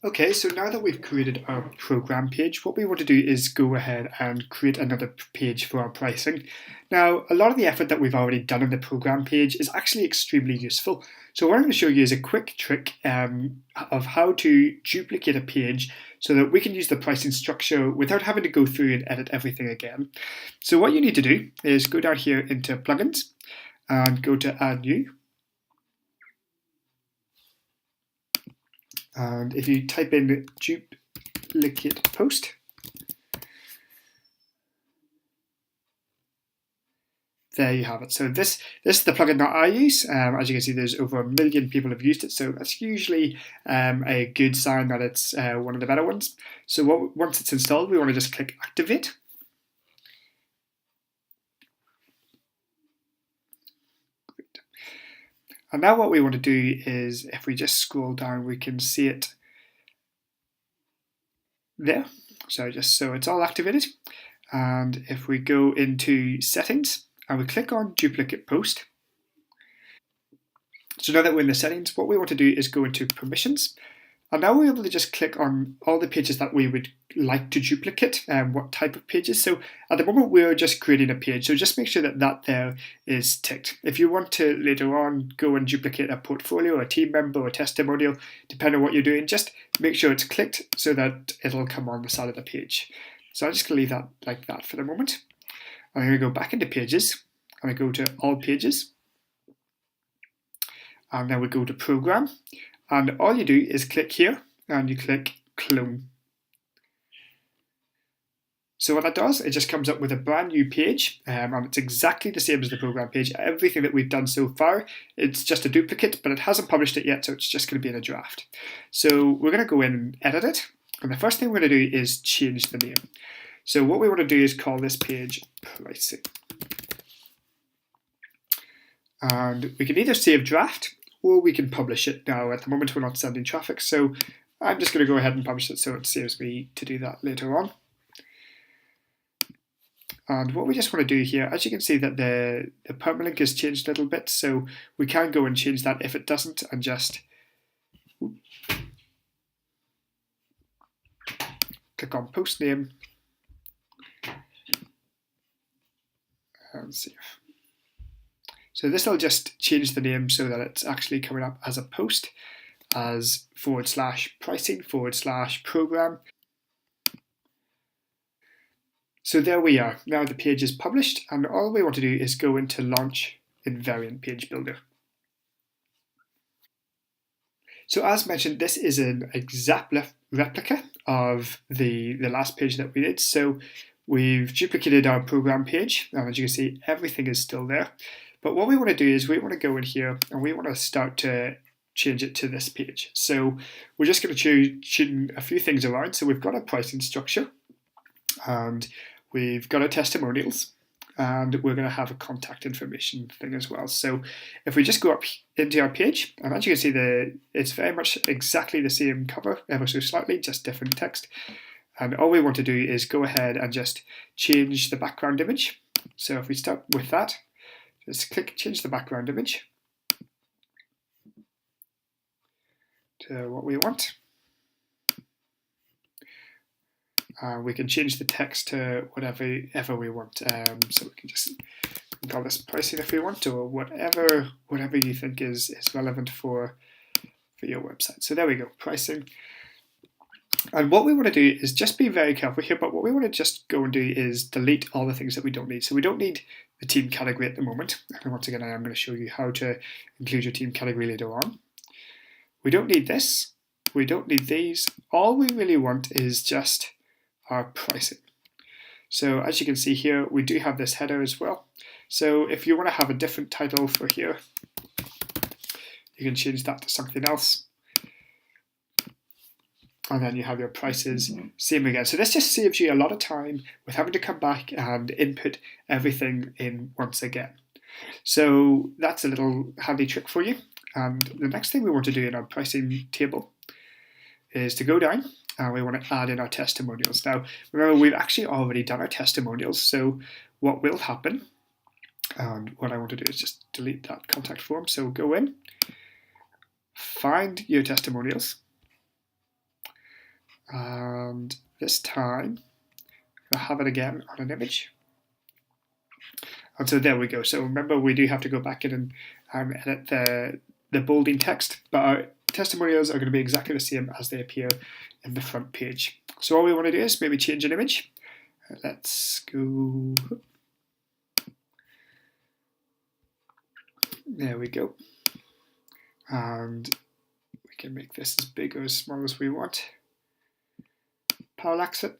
Okay, so now that we've created our program page, what we want to do is go ahead and create another page for our pricing. Now, a lot of the effort that we've already done on the program page is actually extremely useful. So what I'm going to show you is a quick trick of how to duplicate a page so that we can use the pricing structure without having to go through and edit everything again. So what you need to do is go down here into plugins and go to add new. And if you type in duplicate post, there you have it. So this is the plugin that I use. As you can see, there's over 1 million people have used it, so that's usually a good sign that it's one of the better ones. So once it's installed, we want to just click activate. And now what we want to do is, if we just scroll down, we can see it there. So it's all activated. And if we go into settings and we click on duplicate post. So now that we're in the settings, what we want to do is go into permissions. And now we're able to just click on all the pages that we would like to duplicate and what type of pages. So at the moment, we're just creating a page. So just make sure that that there is ticked. If you want to later on go and duplicate a portfolio, a team member, a testimonial, depending on what you're doing, just make sure it's clicked so that it'll come on the side of the page. So I'm just going to leave that like that for the moment. I'm going to go back into pages and I go to all pages. And then we go to program. And all you do is click here and you click clone. So what that does, it just comes up with a brand new page, and it's exactly the same as the program page. Everything that we've done so far, it's just a duplicate, but it hasn't published it yet, so it's just going to be in a draft. So we're going to go in and edit it. And the first thing we're going to do is change the name. So what we want to do is call this page pricing. And we can either save draft, or we can publish it. Now, at the moment, we're not sending traffic, so I'm just going to go ahead and publish it so it saves me to do that later on. And what we just want to do here, as you can see that the permalink has changed a little bit, so we can go and change that if it doesn't, and just click on post name and save. So this will just change the name so that it's actually coming up as a post, as /pricing /program. So there we are. Now the page is published, and all we want to do is go into launch in Variant Page Builder. So as mentioned, this is an exact replica of the last page that we did. So we've duplicated our program page, and as you can see, everything is still there. But what we want to do is we want to go in here and we want to start to change it to this page. So we're just going to change a few things around. So we've got a pricing structure and we've got our testimonials, and we're going to have a contact information thing as well. So if we just go up into our page, and as you can see, it's very much exactly the same cover, ever so slightly, just different text. And all we want to do is go ahead and just change the background image. So if we start with that, just click change the background image. to what we want. We can change the text to whatever we want. So we can just call this pricing if we want to, or whatever you think is relevant for your website. So there we go, pricing. And what we want to do is just be very careful here, but what we want to just go and do is delete all the things that we don't need. So we don't need the team category at the moment. And once again, I am going to show you how to include your team category later on. We don't need this. We don't need these. All we really want is just our pricing. So as you can see here, we do have this header as well. So if you want to have a different title for here, you can change that to something else. And then you have your prices, same again. So this just saves you a lot of time with having to come back and input everything in once again. So that's a little handy trick for you. And the next thing we want to do in our pricing table is to go down and we want to add in our testimonials. Now, remember, we've actually already done our testimonials. So what will happen, and what I want to do is just delete that contact form. So go in, find your testimonials. And this time, I'll have it again on an image. And so there we go. So remember, we do have to go back in and edit the bolding text, but our testimonials are going to be exactly the same as they appear in the front page. So all we want to do is maybe change an image. Let's go. There we go. And we can make this as big or as small as we want. Parallax it.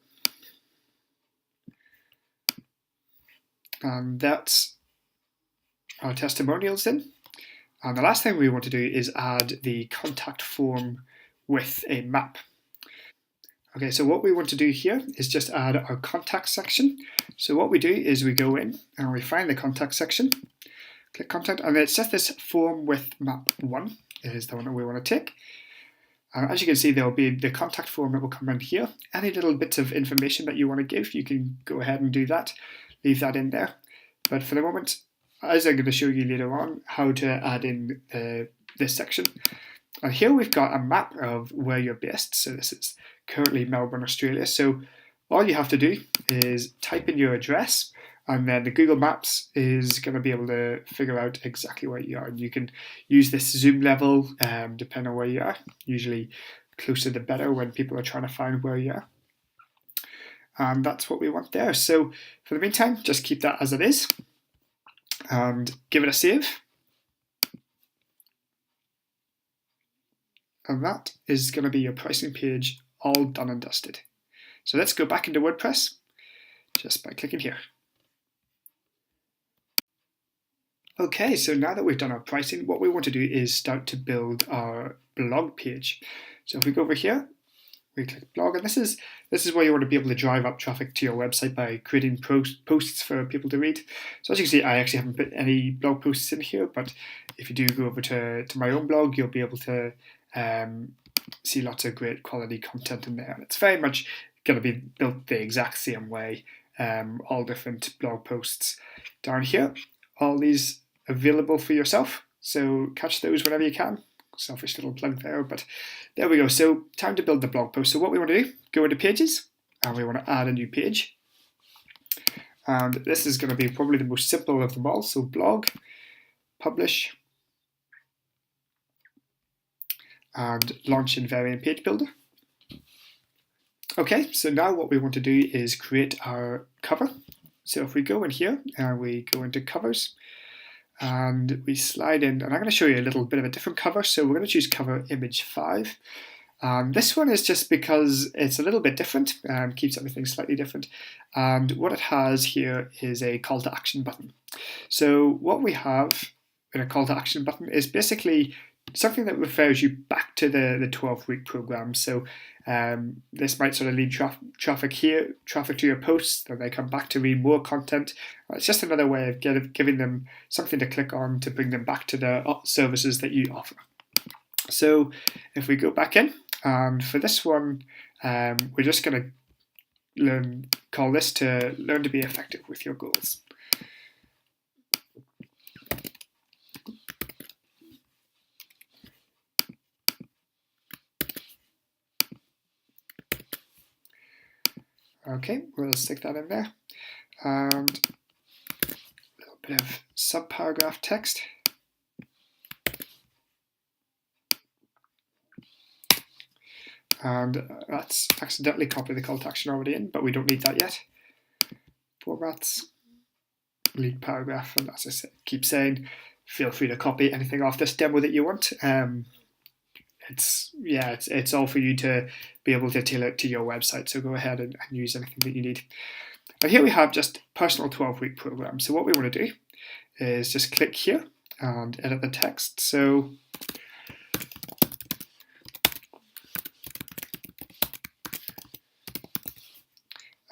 And that's our testimonials in. And the last thing we want to do is add the contact form with a map. Okay, so what we want to do here is just add our contact section. So what we do is we go in and we find the contact section, click contact, and it's just this form with map 1 is the one that we want to take. As you can see, there will be the contact form that will come in here. Any little bits of information that you want to give, you can go ahead and do that. Leave that in there. But for the moment, as I'm going to show you later on, how to add in this section. And here we've got a map of where you're based. So this is currently Melbourne, Australia. So all you have to do is type in your address, and then the Google Maps is going to be able to figure out exactly where you are. And you can use this zoom level depending on where you are. Usually closer the better when people are trying to find where you are. And that's what we want there. So for the meantime, just keep that as it is and give it a save. And that is going to be your pricing page all done and dusted. So let's go back into WordPress just by clicking here. Okay, so now that we've done our pricing, what we want to do is start to build our blog page. So if we go over here, we click blog, and this is where you want to be able to drive up traffic to your website by creating posts for people to read. So as you can see, I actually haven't put any blog posts in here, but if you do go over to my own blog, you'll be able to see lots of great quality content in there. And it's very much going to be built the exact same way, all different blog posts down here. All these available for yourself, so catch those whenever you can. Selfish little plug there, but there we go. So time to build the blog post. So what we want to do, go into pages, and we want to add a new page. And this is going to be probably the most simple of them all. So blog, publish, and launch in Variant Page Builder. Okay, so now what we want to do is create our cover. So if we go in here and we go into covers, and we slide in, and I'm going to show you a little bit of a different cover. So we're going to choose cover image 5. This one is just because it's a little bit different, keeps everything slightly different. And what it has here is a call to action button. So what we have in a call to action button is basically something that refers you back to the 12-week program. So this might sort of lead traffic to your posts, then they come back to read more content. It's just another way of giving them something to click on to bring them back to the services that you offer. So if we go back in, and for this one, we're just going to call this to learn to be effective with your goals. Okay, we'll stick that in there. And a little bit of subparagraph text. And that's accidentally copied the call to action already in, but we don't need that yet. Formats, lead paragraph, and as I keep saying, feel free to copy anything off this demo that you want. It's all for you to be able to tailor it to your website. So go ahead and use anything that you need. But here we have just personal 12-week program. So what we want to do is just click here and edit the text. So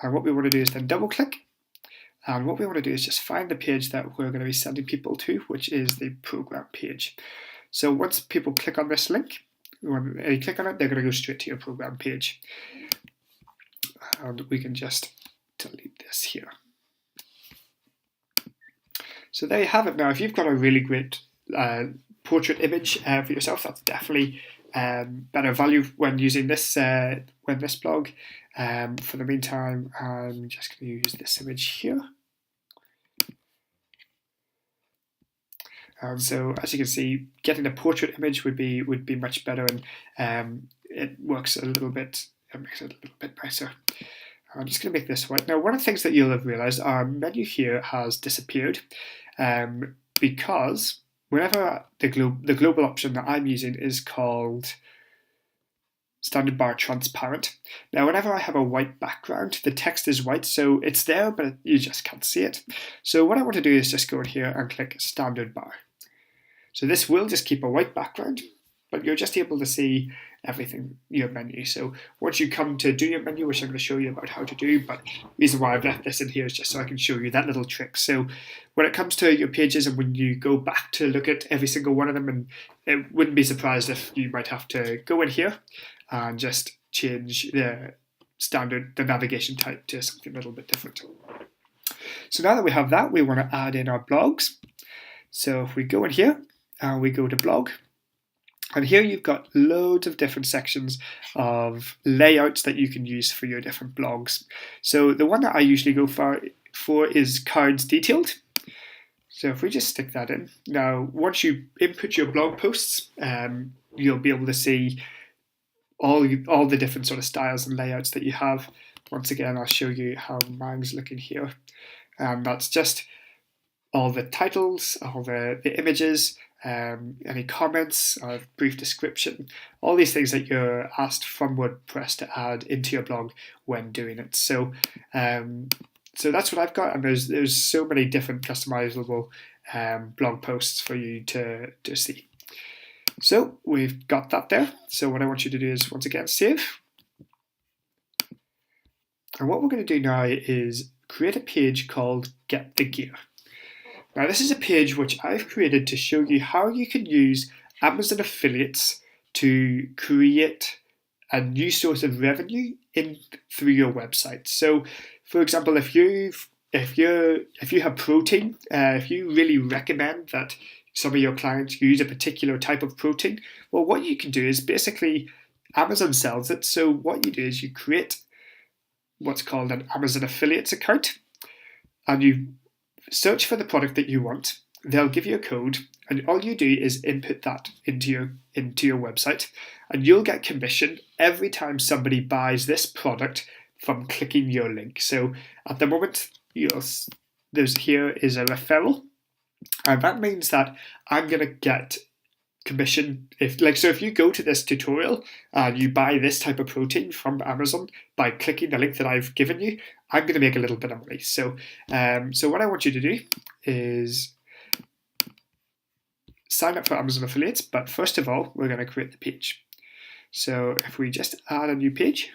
and what we want to do is then double click. And what we want to do is just find the page that we're going to be sending people to, which is the program page. So once people click on this link, when they click on it, they're going to go straight to your program page. And we can just delete this here. So there you have it. Now, if you've got a really great portrait image for yourself, that's definitely better value when using this blog. For the meantime, I'm just going to use this image here. And so, as you can see, getting a portrait image would be much better, and it works a little bit. It makes it a little bit nicer. I'm just going to make this white. Now, one of the things that you'll have realized, our menu here has disappeared because whenever the global option that I'm using is called standard bar transparent. Now, whenever I have a white background, the text is white, so it's there, but you just can't see it. So what I want to do is just go in here and click standard bar. So this will just keep a white background, but you're just able to see everything, your menu. So once you come to do your menu, which I'm going to show you about how to do, but the reason why I've left this in here is just so I can show you that little trick. So when it comes to your pages and when you go back to look at every single one of them, and it wouldn't be surprised if you might have to go in here and just change the navigation type to something a little bit different. So now that we have that, we want to add in our blogs. So if we go in here and we go to blog, and here you've got loads of different sections of layouts that you can use for your different blogs. So the one that I usually go for is cards detailed. So if we just stick that in. Now, once you input your blog posts, you'll be able to see all the different sort of styles and layouts that you have. Once again, I'll show you how mine's looking here. And that's just all the titles, all the images, any comments, a brief description, all these things that you're asked from WordPress to add into your blog when doing it. So so that's what I've got, and there's so many different customizable blog posts for you to see. So we've got that there. So what I want you to do is, once again, save. And what we're going to do now is create a page called Get the Gear. Now, this is a page which I've created to show you how you can use Amazon affiliates to create a new source of revenue through your website. So, for example, if you have protein, if you really recommend that some of your clients use a particular type of protein, well, what you can do is basically Amazon sells it. So what you do is you create what's called an Amazon affiliates account, and you search for the product that you want. They'll give you a code, and all you do is input that into your website, and you'll get commission every time somebody buys this product from clicking your link. So at the moment, here is a referral, and that means that I'm going to get commission if you go to this tutorial and you buy this type of protein from Amazon by clicking the link that I've given you, I'm going to make a little bit of money. So what I want you to do is sign up for Amazon affiliates, but first of all, we're going to create the page. So if we just add a new page,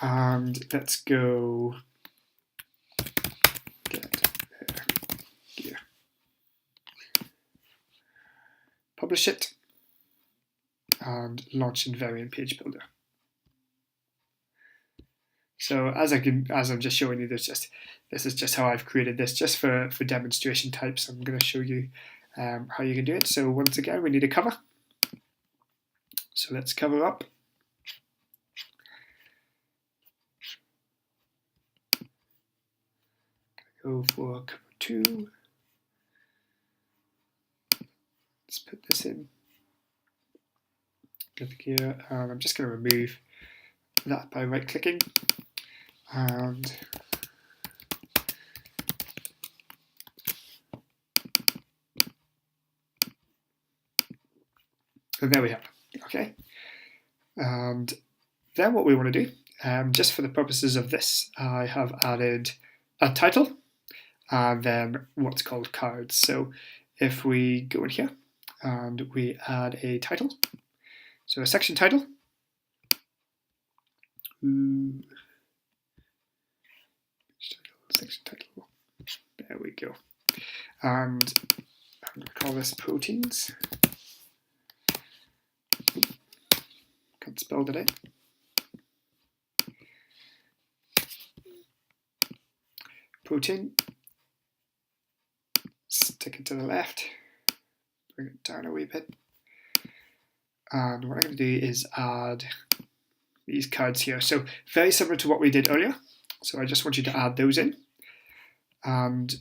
and let's go publish it, and launch in Variant Page Builder. So as I'm just showing you, this is just how I've created this, just for demonstration types. I'm going to show you how you can do it. So once again, we need a cover. So let's cover up. go for cover 2. Let's put this in. Click here, and I'm just going to remove that by right clicking, and there we have it. Okay, and then what we want to do, just for the purposes of this, I have added a title and then what's called cards. So if we go in here and we add a title, so a section title, section title, there we go, and I'm going to call this proteins. Can't spell today. Protein. Stick it to the left. Bring it down a wee bit. And what I'm going to do is add these cards here. So very similar to what we did earlier. So I just want you to add those in. And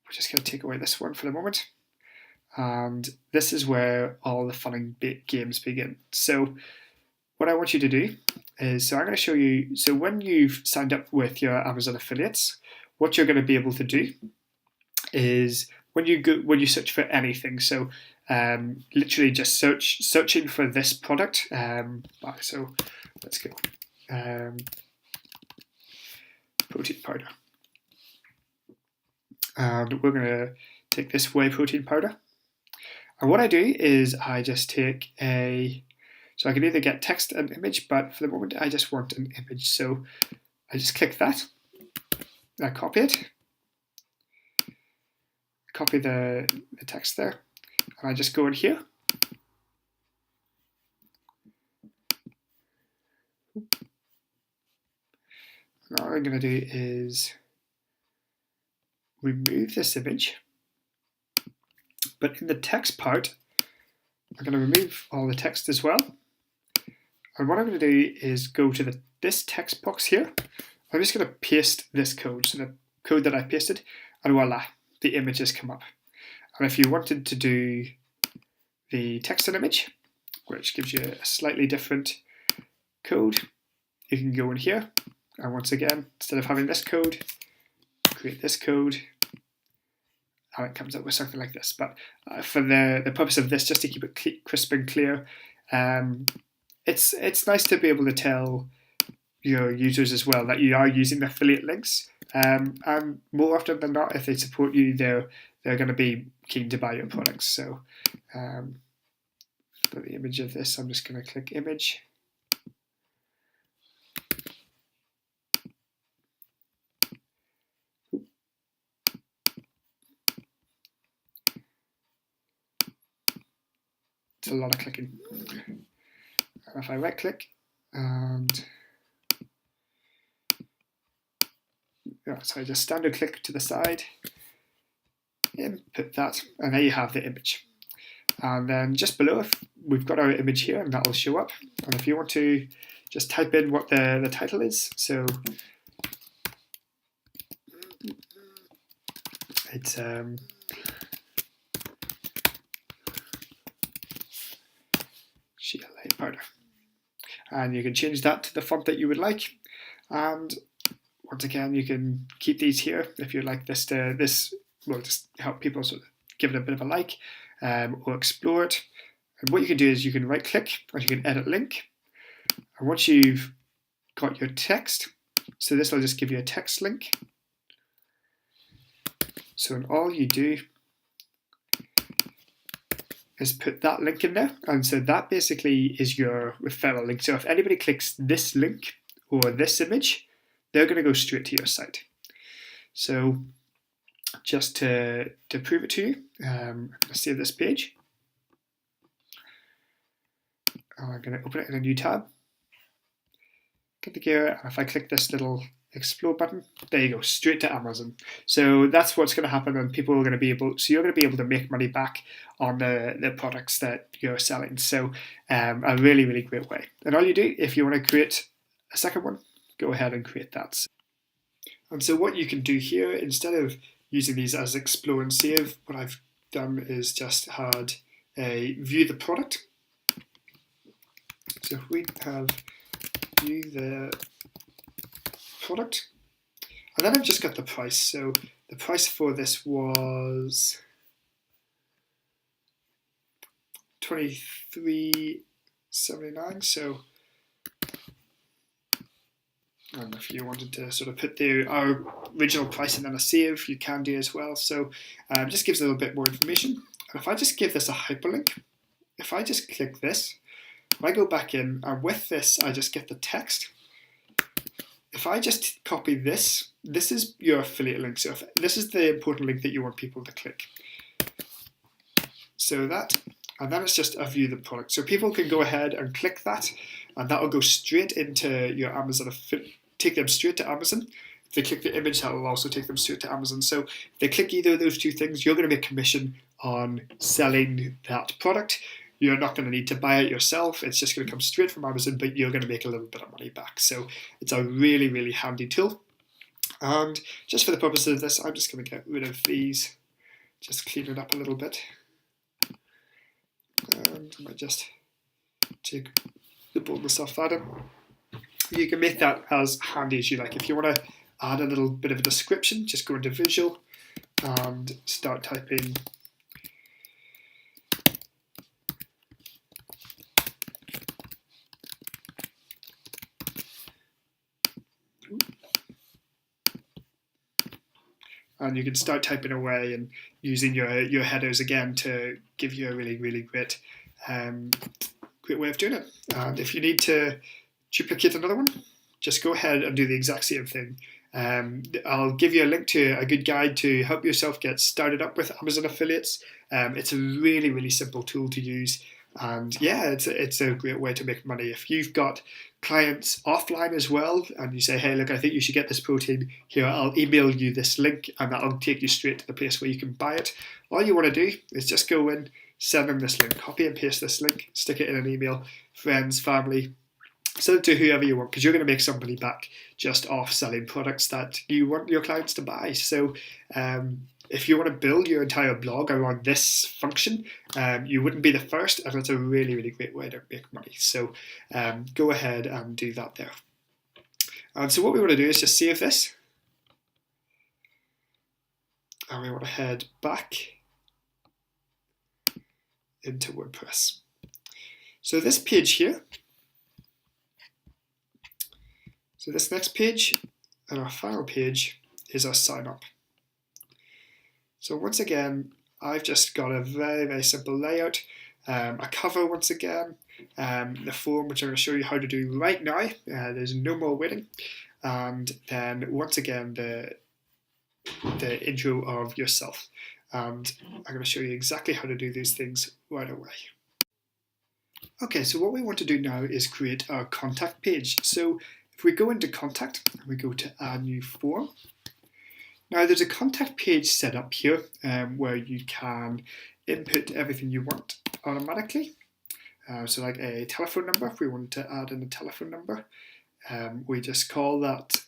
we're just going to take away this one for the moment. And this is where all the fun and games begin. So what I want you to do is, so I'm going to show you, so when you've signed up with your Amazon affiliates, what you're going to be able to do is when you search for anything, so literally just searching for this product. So let's go protein powder, and we're going to take this whey protein powder. And what I do is I just take so I can either get text and image, but for the moment I just want an image. So I just click that, I copy it, copy the text there, and I just go in here. Now what I'm going to do is remove this image, but in the text part, I'm going to remove all the text as well. And what I'm going to do is go to this text box here. I'm just going to paste this code, so the code that I pasted, and voila, the image has come up. And if you wanted to do the text and image, which gives you a slightly different code, you can go in here, and once again, instead of having this code, create this code, and it comes up with something like this. But for the purpose of this, just to keep it crisp and clear, it's nice to be able to tell your users as well that you are using the affiliate links, and more often than not, if they support you, they're going to be keen to buy your products. So for the image of this, I'm just going to click image. It's a lot of clicking. And if I right click and so I just standard click to the side, input that, and there you have the image. And then just below, we've got our image here, and that will show up. And if you want to just type in what the title is, so it's GLA powder, and you can change that to the font that you would like. And once again, you can keep these here if you'd like this will just help people sort of give it a bit of a like, or explore it. And what you can do is you can right click and you can edit link. And once you've got your text, so this will just give you a text link. So all you do is put that link in there, and so that basically is your referral link. So if anybody clicks this link or this image, they're going to go straight to your site. So just to prove it to you, I'm going to save this page. I'm going to open it in a new tab. Get the gear, and if I click this little explore button, there you go, straight to Amazon. So that's what's going to happen, and people are going to be able, so you're going to be able to make money back on the products that you're selling. So a really, really great way. And all you do, if you want to create a second one, go ahead and create that. And so what you can do here, instead of using these as explore and save, what I've done is just had a view the product. So if we have view the product, and then I've just got the price. So the price for this was $23.79. So and if you wanted to sort of put our original price and then a save, you can do as well. So just gives a little bit more information. And if I just give this a hyperlink, if I just click this, if I go back in, and with this, I just get the text. If I just copy this, this is your affiliate link. So this is the important link that you want people to click. So that, and then it's just a view the product. So people can go ahead and click that, and that will go straight into your Amazon, take them straight to Amazon. If they click the image, that will also take them straight to Amazon. So if they click either of those two things, you're going to make commission on selling that product. You're not going to need to buy it yourself. It's just going to come straight from Amazon, but you're going to make a little bit of money back. So it's a really, really handy tool. And just for the purpose of this, I'm just going to get rid of these, just clean it up a little bit. And I might just take the boldness off that. You can make that as handy as you like. If you want to add a little bit of a description, just go into Visual and start typing and you can start typing away and using your headers again to give you a really, really great way of doing it. And if you need to duplicate another one, just go ahead and do the exact same thing. I'll give you a link to a good guide to help yourself get started up with Amazon affiliates. It's a really, really simple tool to use. And yeah, it's a great way to make money. If you've got clients offline as well, and you say, hey, look, I think you should get this protein, here, I'll email you this link, and that'll take you straight to the place where you can buy it. All you want to do is just go in, send them this link, copy and paste this link, stick it in an email, friends, family, send it to whoever you want, because you're going to make some money back just off selling products that you want your clients to buy. So if you want to build your entire blog around this function, you wouldn't be the first, and it's a really, really great way to make money. So go ahead and do that there. And so what we want to do is just save this. And we want to head back into WordPress. So this page here, so this next page and our final page is our sign up. So once again, I've just got a very, very simple layout, a cover once again, the form, which I'm going to show you how to do right now. There's no more waiting. And then once again, the intro of yourself. And I'm going to show you exactly how to do these things right away. Okay, so what we want to do now is create our contact page. So if we go into contact and we go to add new form, now there's a contact page set up here where you can input everything you want automatically. So like a telephone number, if we wanted to add in a telephone number, we just call that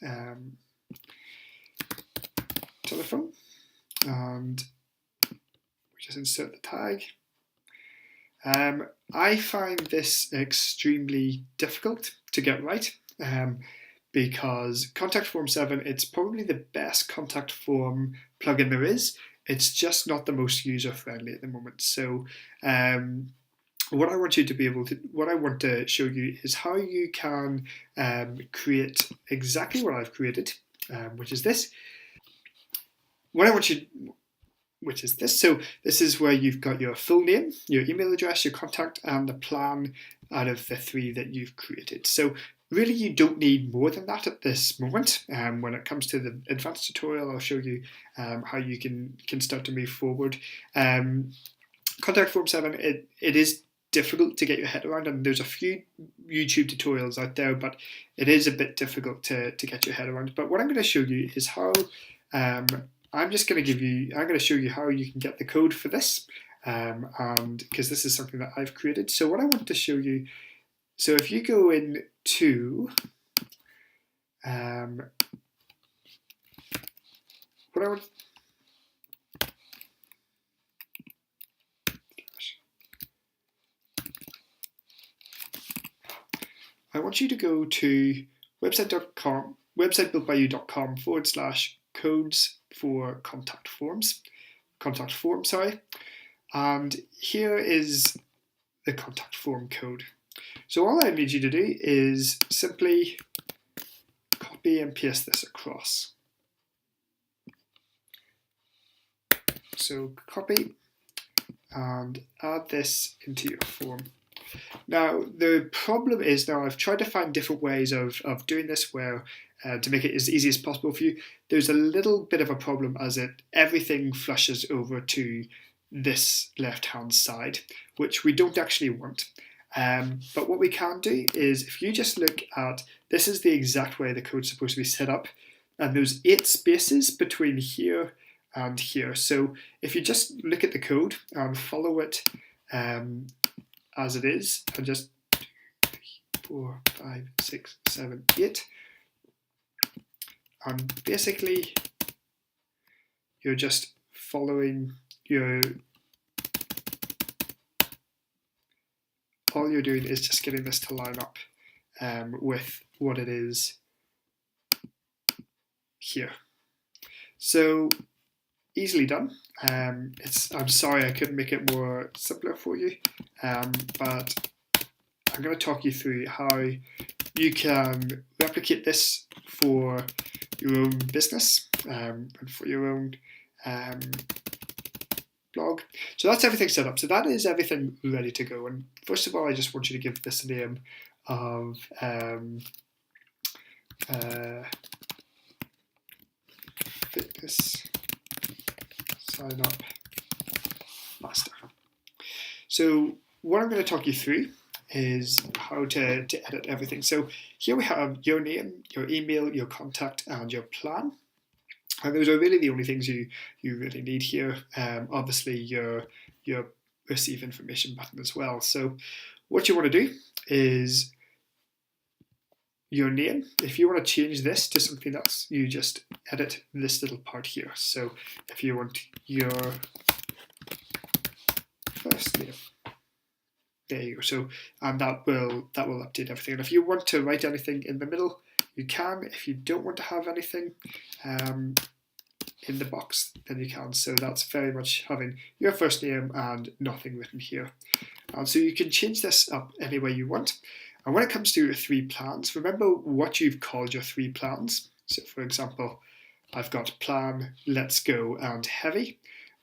telephone, and we just insert the tag. I find this extremely difficult to get right because Contact Form 7, it's probably the best contact form plugin there is. It's just not the most user-friendly at the moment. So what I want to show you is how you can create exactly what I've created, which is this. So this is where you've got your full name, your email address, your contact, and the plan out of the 3 that you've created. So really, you don't need more than that at this moment. When it comes to the advanced tutorial, I'll show you how you can start to move forward. Contact Form 7, it is difficult to get your head around, and there's a few YouTube tutorials out there, but it is a bit difficult to get your head around. But what I'm going to show you is how I'm going to show you how you can get the code for this, and because this is something that I've created. So what I want to show you, so if you go into I want you to go to websitebuiltbyyou.com/codes for contact forms, and here is the contact form code. So all I need you to do is simply copy and paste this across. So copy and add this into your form. Now the problem is, now I've tried to find different ways of doing this where to make it as easy as possible for you. There's a little bit of a problem as everything flushes over to this left hand side, which we don't actually want. But what we can do is, if you just look at, this is the exact way the code's supposed to be set up, and there's 8 spaces between here and here. So if you just look at the code and follow it as it is, and just 2, 3, 4, 5, 6, 7, 8, and basically you're just following all you're doing is just getting this to line up with what it is here. So easily done. I'm sorry I couldn't make it more simpler for you, but I'm going to talk you through how you can replicate this for your own business and for your own blog. So that's everything set up. So that is everything ready to go. And first of all, I just want you to give this a name of fitness sign up master. So what I'm going to talk you through is how to edit everything. So here we have your name, your email, your contact, and your plan. And those are really the only things you really need here. Obviously your receive information button as well. So what you want to do is your name. If you want to change this to something else, you just edit this little part here. So if you want your first name, there you go. So, and that will update everything. And if you want to write anything in the middle, you can. If you don't want to have anything in the box, then you can. So that's very much having your first name and nothing written here. And so you can change this up any way you want. And when it comes to your 3 plans, remember what you've called your 3 plans. So for example, I've got plan, let's go, and heavy.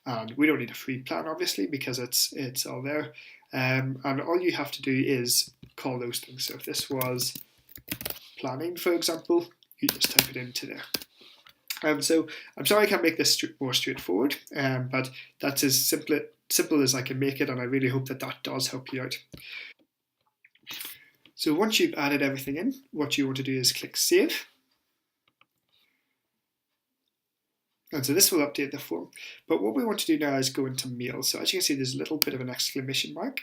And we don't need a free plan, obviously, because it's all there. And all you have to do is call those things. So if this was planning, for example, you just type it into there. So I'm sorry I can't make this more straightforward, but that's as simple as I can make it, and I really hope that does help you out. So once you've added everything in, what you want to do is click Save. And so this will update the form. But what we want to do now is go into Mail. So as you can see, there's a little bit of an exclamation mark.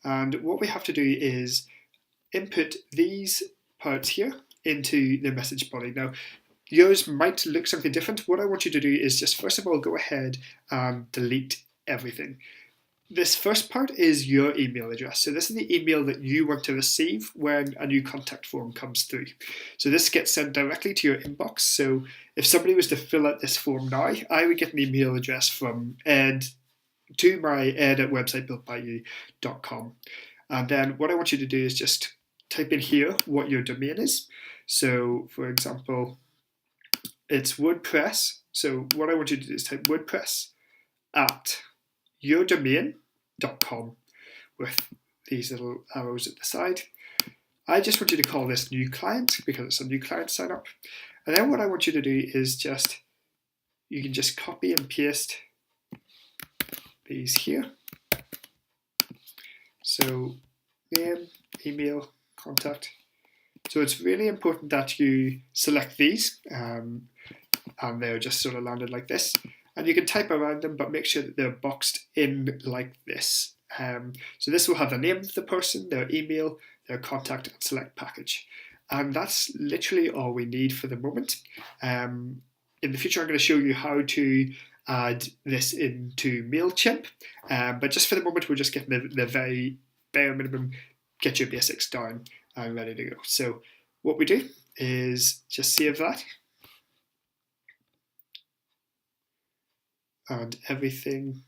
And what we have to do is input these parts here into the message body. Now, yours might look something different. What I want you to do is just first of all go ahead and delete everything. This first part is your email address. So this is the email that you want to receive when a new contact form comes through. So this gets sent directly to your inbox. So if somebody was to fill out this form now, I would get an email address from Ed to my ed@websitebuiltbyyou.com. And then what I want you to do is just type in here what your domain is. So for example, it's WordPress. So what I want you to do is type WordPress at yourdomain.com with these little arrows at the side. I just want you to call this new client because it's a new client sign up. And then what I want you to do is you can just copy and paste these here. So name, email, contact. So it's really important that you select these and they're just sort of landed like this. And you can type around them, but make sure that they're boxed in like this. So this will have the name of the person, their email, their contact, and select package. And that's literally all we need for the moment. in the future I'm going to show you how to add this into MailChimp, but just for the moment we're just getting the very bare minimum, get your basics down and ready to go. So what we do is just save that, and everything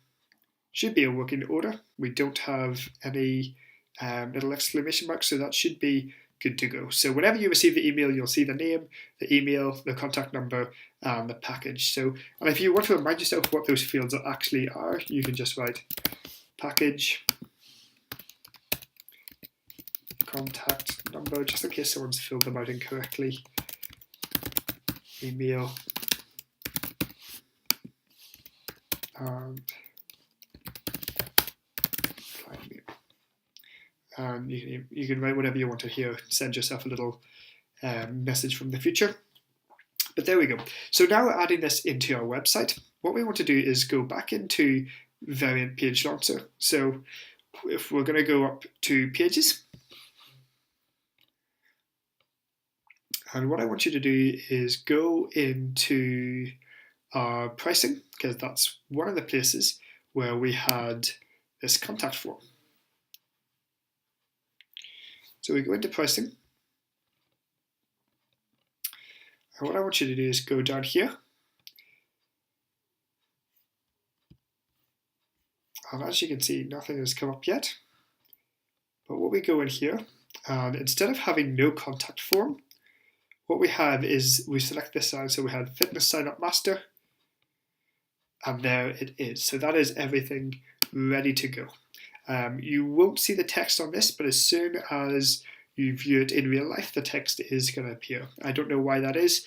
should be in working order. We don't have any little exclamation marks, so that should be good to go. So whenever you receive the email, you'll see the name, the email, the contact number, and the package. So, and if you want to remind yourself what those fields actually are, you can just write package, contact number, just in case someone's filled them out incorrectly, email, and client name. And you can write whatever you want to here, send yourself a little message from the future. But there we go. So now we're adding this into our website. What we want to do is go back into Variant Page Launcher. So if we're going to go up to Pages, and what I want you to do is go into our pricing, because that's one of the places where we had this contact form. So we go into pricing, and what I want you to do is go down here, and as you can see, nothing has come up yet. But what we go in here, and instead of having no contact form, what we have is we select this side, so we have Fitness Sign Up Master, and there it is. So that is everything ready to go. You won't see the text on this, but as soon as you view it in real life, the text is going to appear. I don't know why that is,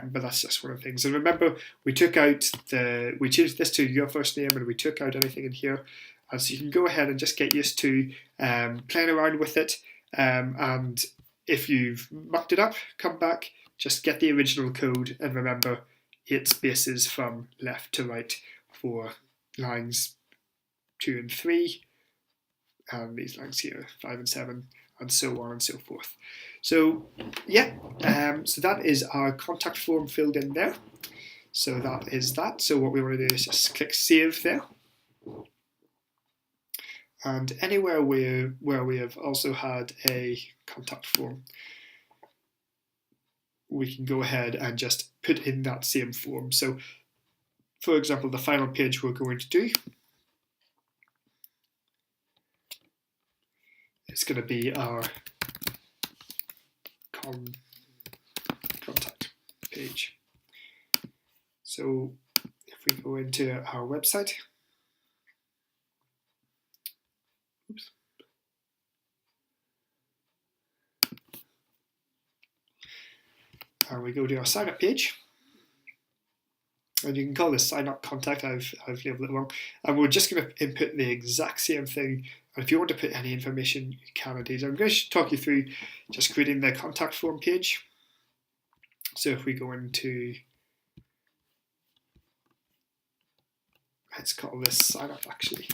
but that's just one of the things. And remember, we changed this to your first name, and we took out anything in here. And so you can go ahead and just get used to playing around with it. And if you've mucked it up, come back, just get the original code, and remember 8 spaces from left to right for lines 2 and 3, and these lines here 5 and 7, and so on and so forth. So yeah, so that is our contact form filled in there. So that is that. So what we want to do is just click Save there. And anywhere where we have also had a contact form, we can go ahead and just put in that same form. So for example, the final page we're going to do, it's going to be our contact page. So if we go into our website, oops. And we go to our sign up page, and you can call this sign up contact. I've labeled it wrong, and we're just going to input the exact same thing. And if you want to put any information, you can indeed. I'm going to talk you through just creating the contact form page. So if we go into, let's call this sign up actually.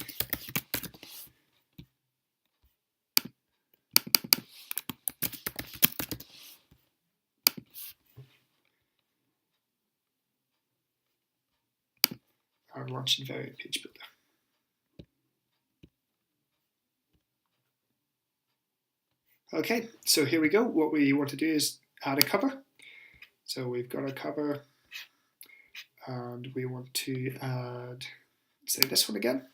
And launching Variant Page Builder. Okay, so here we go. What we want to do is add a cover. So we've got a cover, and we want to add, say, this one again.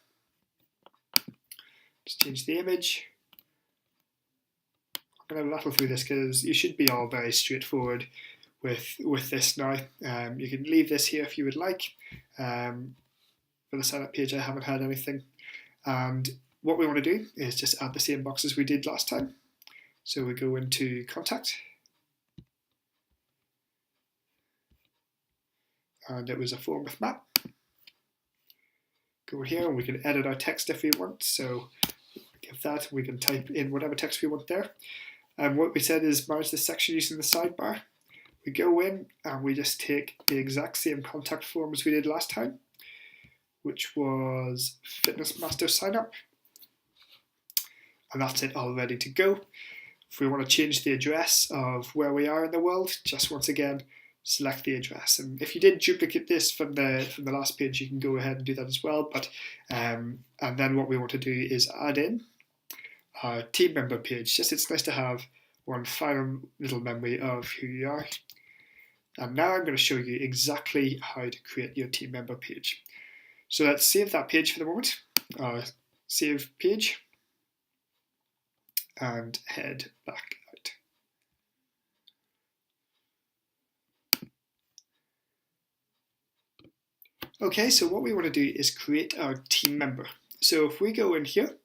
Just change the image. I'm going to rattle through this because you should be all very straightforward with this now. You can leave this here if you would like. For the sign up page, I haven't had anything. And what we want to do is just add the same boxes we did last time. So we go into contact, and it was a form with map. Go here and we can edit our text if we want. So give that, we can type in whatever text we want there. And what we said is manage this section using the sidebar. We go in and we just take the exact same contact form as we did last time, which was Fitness Master Sign Up. And that's it, all ready to go. If we want to change the address of where we are in the world, just once again, select the address. And if you did duplicate this from the last page, you can go ahead and do that as well. But and then what we want to do is add in our team member page. Just it's nice to have one final little memory of who you are. And now I'm going to show you exactly how to create your team member page. So let's save that page for the moment. Save page and head back out. Okay, so what we want to do is create our team member. So if we go in here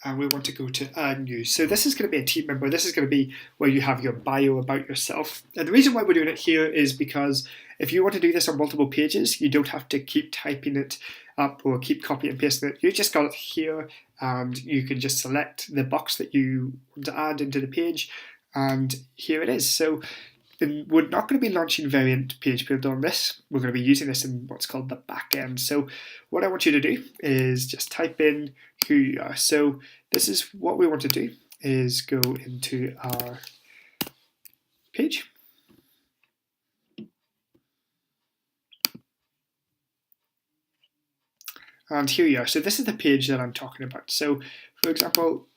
and we want to go to add new, so this is going to be a team member. This is going to be where you have your bio about yourself. And the reason why we're doing it here is because if you want to do this on multiple pages, you don't have to keep typing it up or keep copying and pasting it. You just got it here and you can just select the box that you want to add into the page, and here it is. So we're not going to be launching Variant Page Builder on this. We're going to be using this in what's called the back end. So what I want you to do is just type in who you are. So this is what we want to do, is go into our page. And here you are. So this is the page that I'm talking about. So for example,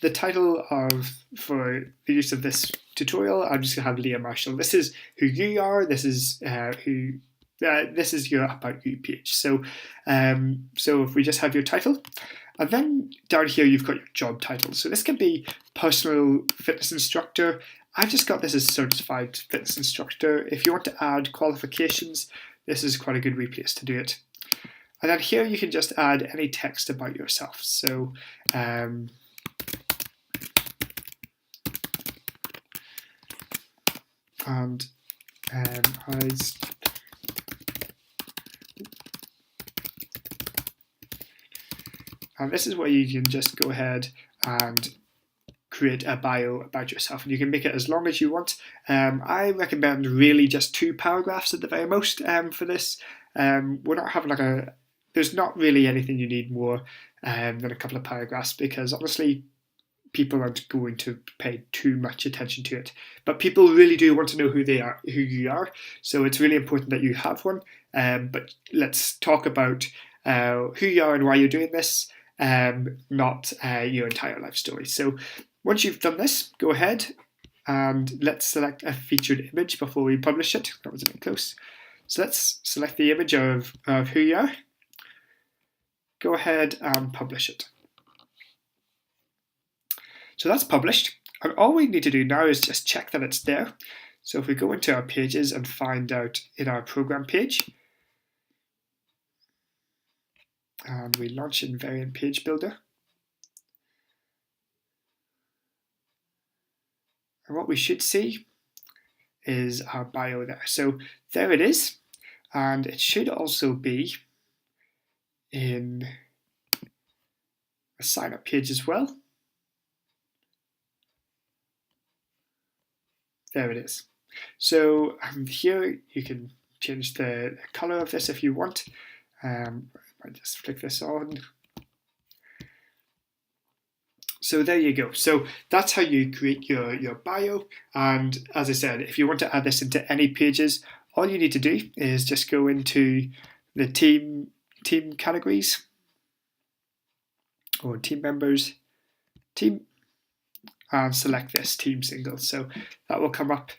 the title for the use of this tutorial, I'm just going to have Leah Marshall. This is who you are. This is this is your About You page. So so if we just have your title, and then down here you've got your job title. So this can be personal fitness instructor. I've just got this as certified fitness instructor. If you want to add qualifications, this is quite a good place to do it. And then here you can just add any text about yourself. So and this is where you can just go ahead and create a bio about yourself, and you can make it as long as you want. I recommend really just 2 paragraphs at the very most for this. We're not having there's not really anything you need more than a couple of paragraphs, because honestly people aren't going to pay too much attention to it. But people really do want to know who you are. So it's really important that you have one. But let's talk about who you are and why you're doing this, not your entire life story. So once you've done this, go ahead and let's select a featured image before we publish it. That was a bit close. So let's select the image of who you are. Go ahead and publish it. So that's published, and all we need to do now is just check that it's there. So if we go into our pages and find out in our program page, and we launch in Variant Page Builder, and what we should see is our bio there. So there it is, and it should also be in a sign up page as well. There it is. So here you can change the color of this if you want. I just flick this on. So there you go. So that's how you create your bio. And as I said, if you want to add this into any pages, all you need to do is just go into the team categories or team members, and select this team single. So that will come up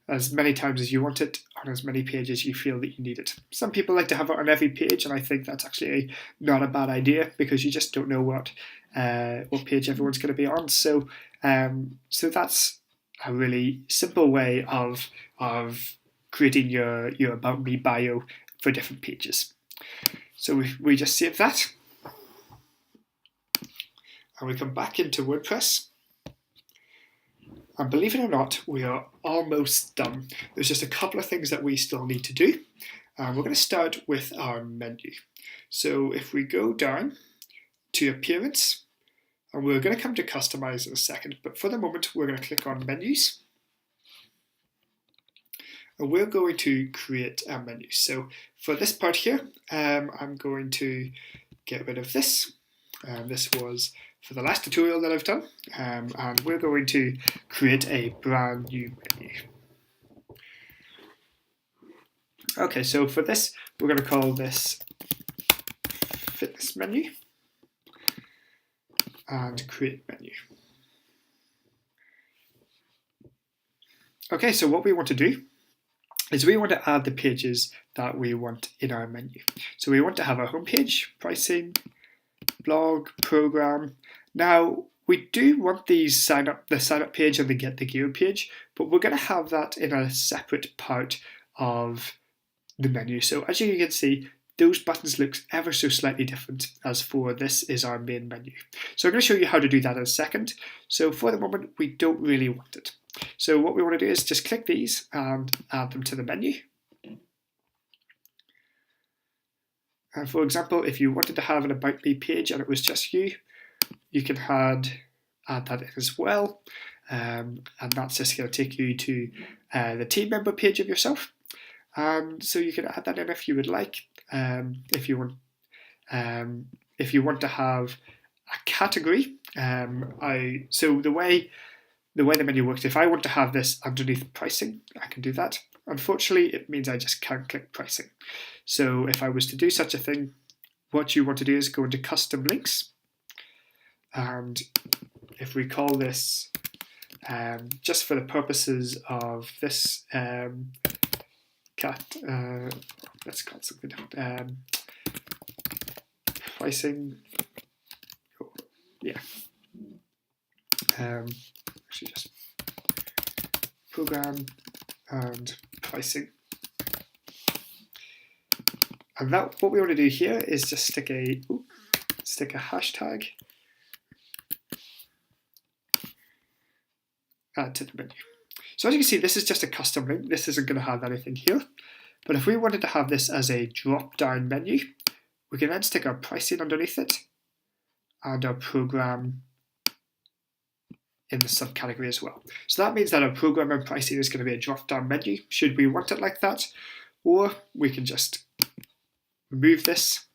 as many times as you want it on as many pages you feel that you need it. Some people like to have it on every page, and I think that's actually not a bad idea, because you just don't know what page everyone's going to be on. So so that's a really simple way of creating your About Me bio for different pages. So we just save that, and we come back into WordPress. And believe it or not, we are almost done. There's just a couple of things that we still need to do. We're going to start with our menu. So if we go down to Appearance, and we're going to come to Customize in a second, but for the moment we're going to click on Menus. And we're going to create a menu. So for this part here, I'm going to get rid of this. This was for the last tutorial that I've done, and we're going to create a brand new menu. Okay, so for this, we're going to call this fitness menu and create menu. Okay, so what we want to do is we want to add the pages that we want in our menu. So we want to have a home page, pricing, blog, program. Now, we do want the sign up page and the get the gear page, but we're going to have that in a separate part of the menu. So as you can see, those buttons look ever so slightly different as for this is our main menu. So I'm going to show you how to do that in a second. So for the moment, we don't really want it. So what we want to do is just click these and add them to the menu. And for example, if you wanted to have an About Me page and it was just you, you can add that in as well. And that's just going to take you to the team member page of yourself. So you can add that in if you would like. If you want to have a category, so the way the menu works, if I want to have this underneath pricing, I can do that. Unfortunately, it means I just can't click pricing. So if I was to do such a thing, what you want to do is go into custom links. And if we call this, just for the purposes of this, let's call it something different. Pricing, actually just program and pricing. And that what we want to do here is just stick a hashtag to the menu. So as you can see, this is just a custom link. This isn't going to have anything here. But if we wanted to have this as a drop-down menu, we can then stick our pricing underneath it and our program in the subcategory as well. So that means that our program and pricing is going to be a drop-down menu, should we want it like that. Or we can just remove this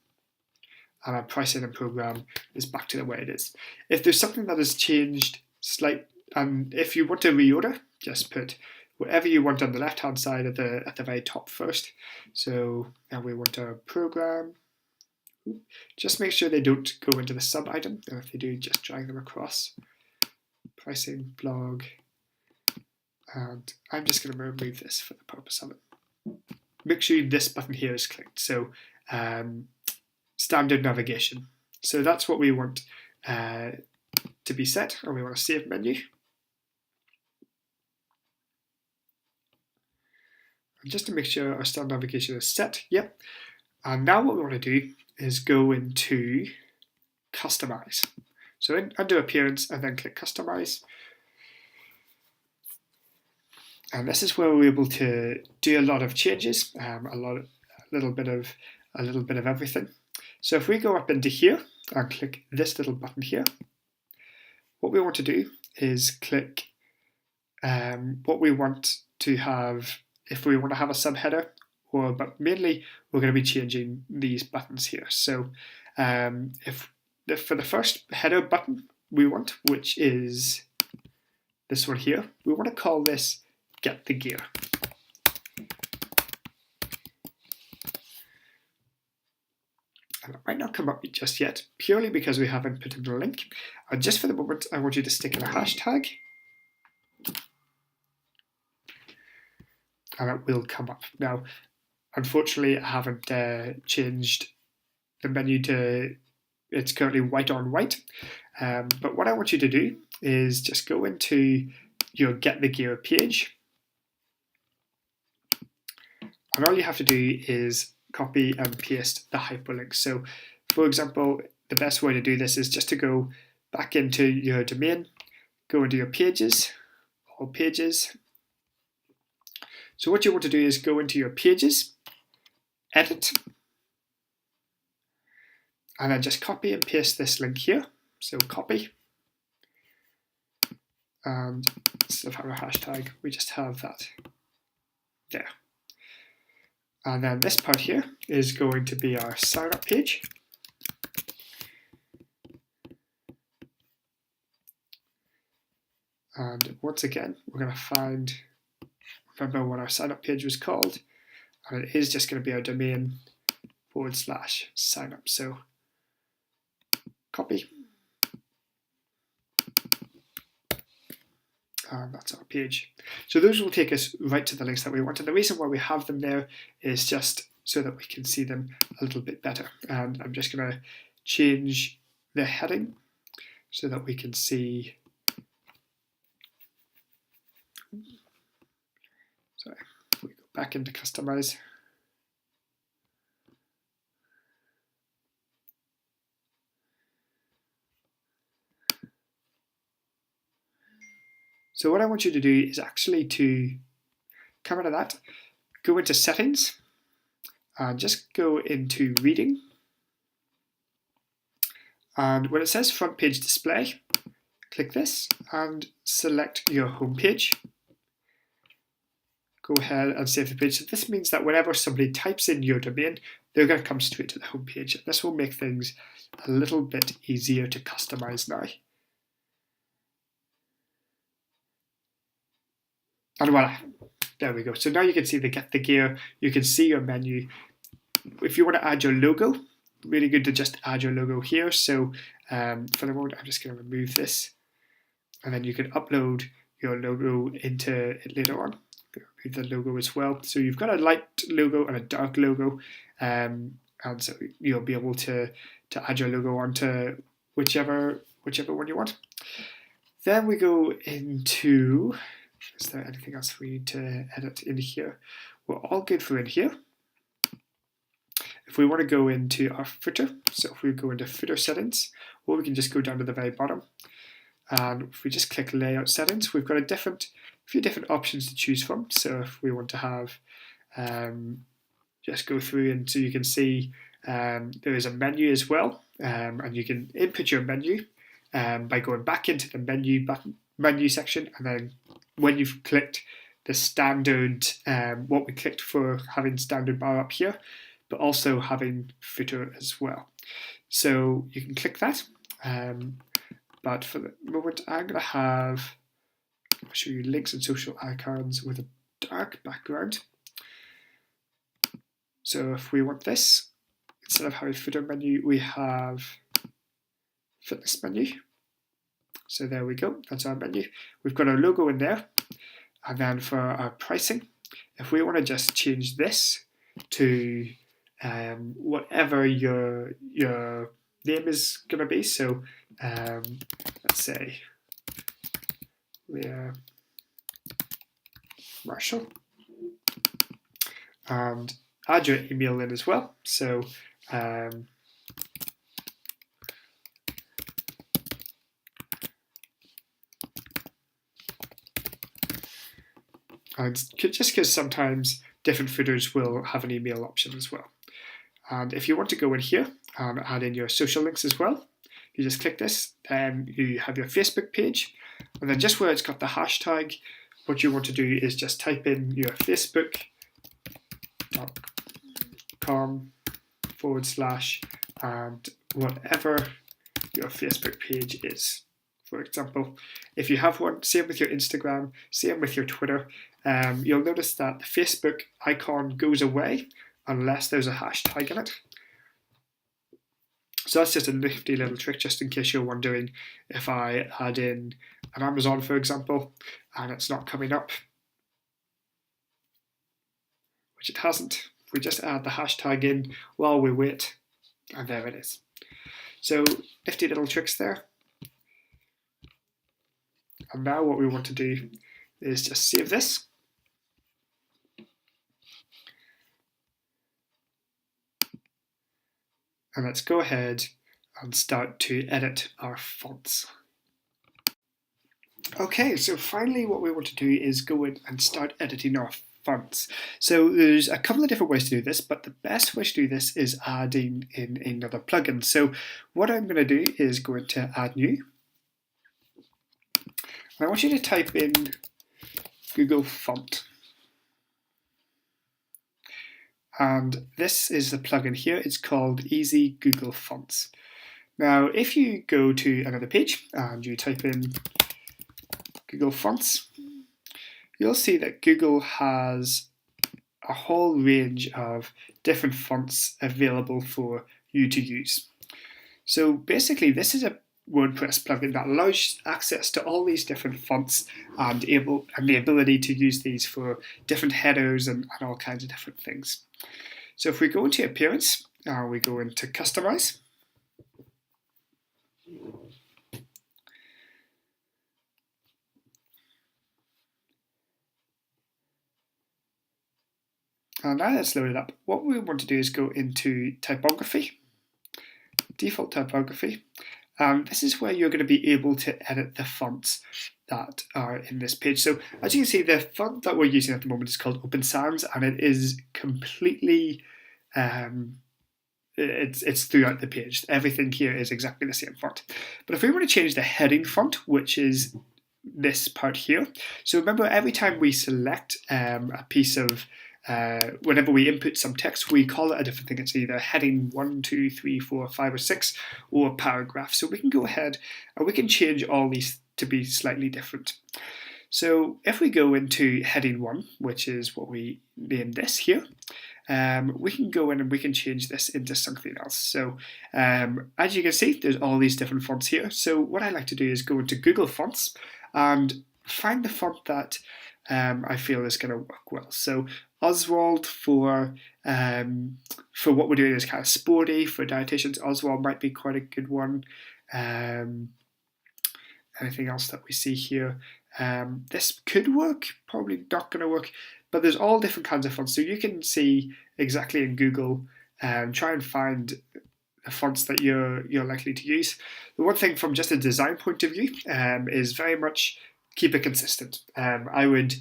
and our pricing and program is back to the way it is. If there's something that has changed slightly, and if you want to reorder, just put whatever you want on the left-hand side at the very top first. So now we want our program. Just make sure they don't go into the sub-item, and if they do, just drag them across. Pricing, blog, and I'm just going to remove this for the purpose of it. Make sure this button here is clicked. So standard navigation. So that's what we want to be set, and we want to save menu. And just to make sure our standard navigation is set, yep. And now what we want to do is go into customize. So under appearance and then click customize. And this is where we're able to do a lot of changes, a little bit of everything. So if we go up into here and click this little button here, what we want to do is click what we want to have, if we want to have a subheader, but mainly we're going to be changing these buttons here. So for the first header button we want, which is this one here, we want to call this Get the Gear. And it might not come up just yet, purely because we haven't put in the link. And just for the moment, I want you to stick in a hashtag. And it will come up. Now, unfortunately, I haven't changed the menu to, it's currently white on white. But what I want you to do is just go into your Get the Gear page. And all you have to do is copy and paste the hyperlink. So, for example, the best way to do this is just to go back into your domain, go into your pages, all pages. So what you want to do is go into your pages, edit, and then just copy and paste this link here. So copy, and instead of having a hashtag, we just have that there. And then this part here is going to be our sign up page. And once again, we're going to remember what our sign up page was called, and it is just going to be our domain /signup. So copy, and that's our page. So those will take us right to the links that we want, and the reason why we have them there is just so that we can see them a little bit better. And I'm just going to change the heading so that we can see. Sorry, if we go back into customize. So what I want you to do is actually to come out of that, go into settings, and just go into reading. And when it says front page display, click this and select your home page. Go ahead and save the page. So this means that whenever somebody types in your domain, they're going to come straight to the home page. This will make things a little bit easier to customize now. And voila, there we go. So now you can see the Get the Gear, you can see your menu. If you want to add your logo, really good to just add your logo here. So for the moment, I'm just going to remove this. And then you can upload your logo into it later on. Remove the logo as well. So you've got a light logo and a dark logo. And so you'll be able to add your logo onto whichever one you want. Then we go into, is there anything else we need to edit in here? We're all good for in here. If we want to go into our footer, so if we go into footer settings, or we can just go down to the very bottom. And if we just click layout settings, we've got a few different options to choose from. So if we want to have, just go through, and so you can see there is a menu as well, and you can input your menu by going back into the menu section, and then when you've clicked the standard, what we clicked for having standard bar up here, but also having footer as well. So you can click that. But for the moment, I'm going to I'll show you links and social icons with a dark background. So if we want this, instead of having footer menu, we have fitness menu. So there we go, that's our menu. We've got our logo in there. And then for our pricing, if we want to just change this to whatever your name is going to be, so let's say we're Marshall, and add your email in as well. So and just because sometimes different footers will have an email option as well. And if you want to go in here and add in your social links as well, you just click this, then you have your Facebook page, and then just where it's got the hashtag, what you want to do is just type in your facebook.com/ and whatever your Facebook page is. For example, if you have one, same with your Instagram, same with your Twitter, you'll notice that the Facebook icon goes away unless there's a hashtag in it. So that's just a nifty little trick, just in case you're wondering if I add in an Amazon, for example, and it's not coming up, which it hasn't. We just add the hashtag in while we wait, and there it is. So nifty little tricks there. And now what we want to do is just save this. And let's go ahead and start to edit our fonts. Okay, so finally what we want to do is go in and start editing our fonts. So there's a couple of different ways to do this, but the best way to do this is adding in another plugin. So what I'm going to do is go into Add New. And I want you to type in Google Font. And this is the plugin here. It's called Easy Google Fonts. Now, if you go to another page and you type in Google Fonts, you'll see that Google has a whole range of different fonts available for you to use. So basically, this is a WordPress plugin that allows access to all these different fonts and the ability to use these for different headers and all kinds of different things. So if we go into Appearance, we go into Customize. And now that's loaded up. What we want to do is go into Typography, Default Typography. This is where you're going to be able to edit the fonts that are in this page. So as you can see, the font that we're using at the moment is called Open Sans, and it is completely, it's throughout the page. Everything here is exactly the same font. But if we want to change the heading font, which is this part here, so remember every time we select a piece of whenever we input some text, we call it a different thing. It's either heading 1, 2, 3, 4, 5, or 6, or paragraph. So we can go ahead and we can change all these to be slightly different. So if we go into heading 1, which is what we named this here, we can go in and we can change this into something else. So as you can see, there's all these different fonts here. So what I like to do is go into Google Fonts and find the font that I feel is going to work well. So Oswald for what we're doing is kind of sporty. For dietitians, Oswald might be quite a good one. Anything else that we see here? This could work, probably not going to work, but there's all different kinds of fonts. So you can see exactly in Google, try and find the fonts that you're likely to use. The one thing from just a design point of view is very much keep it consistent. I would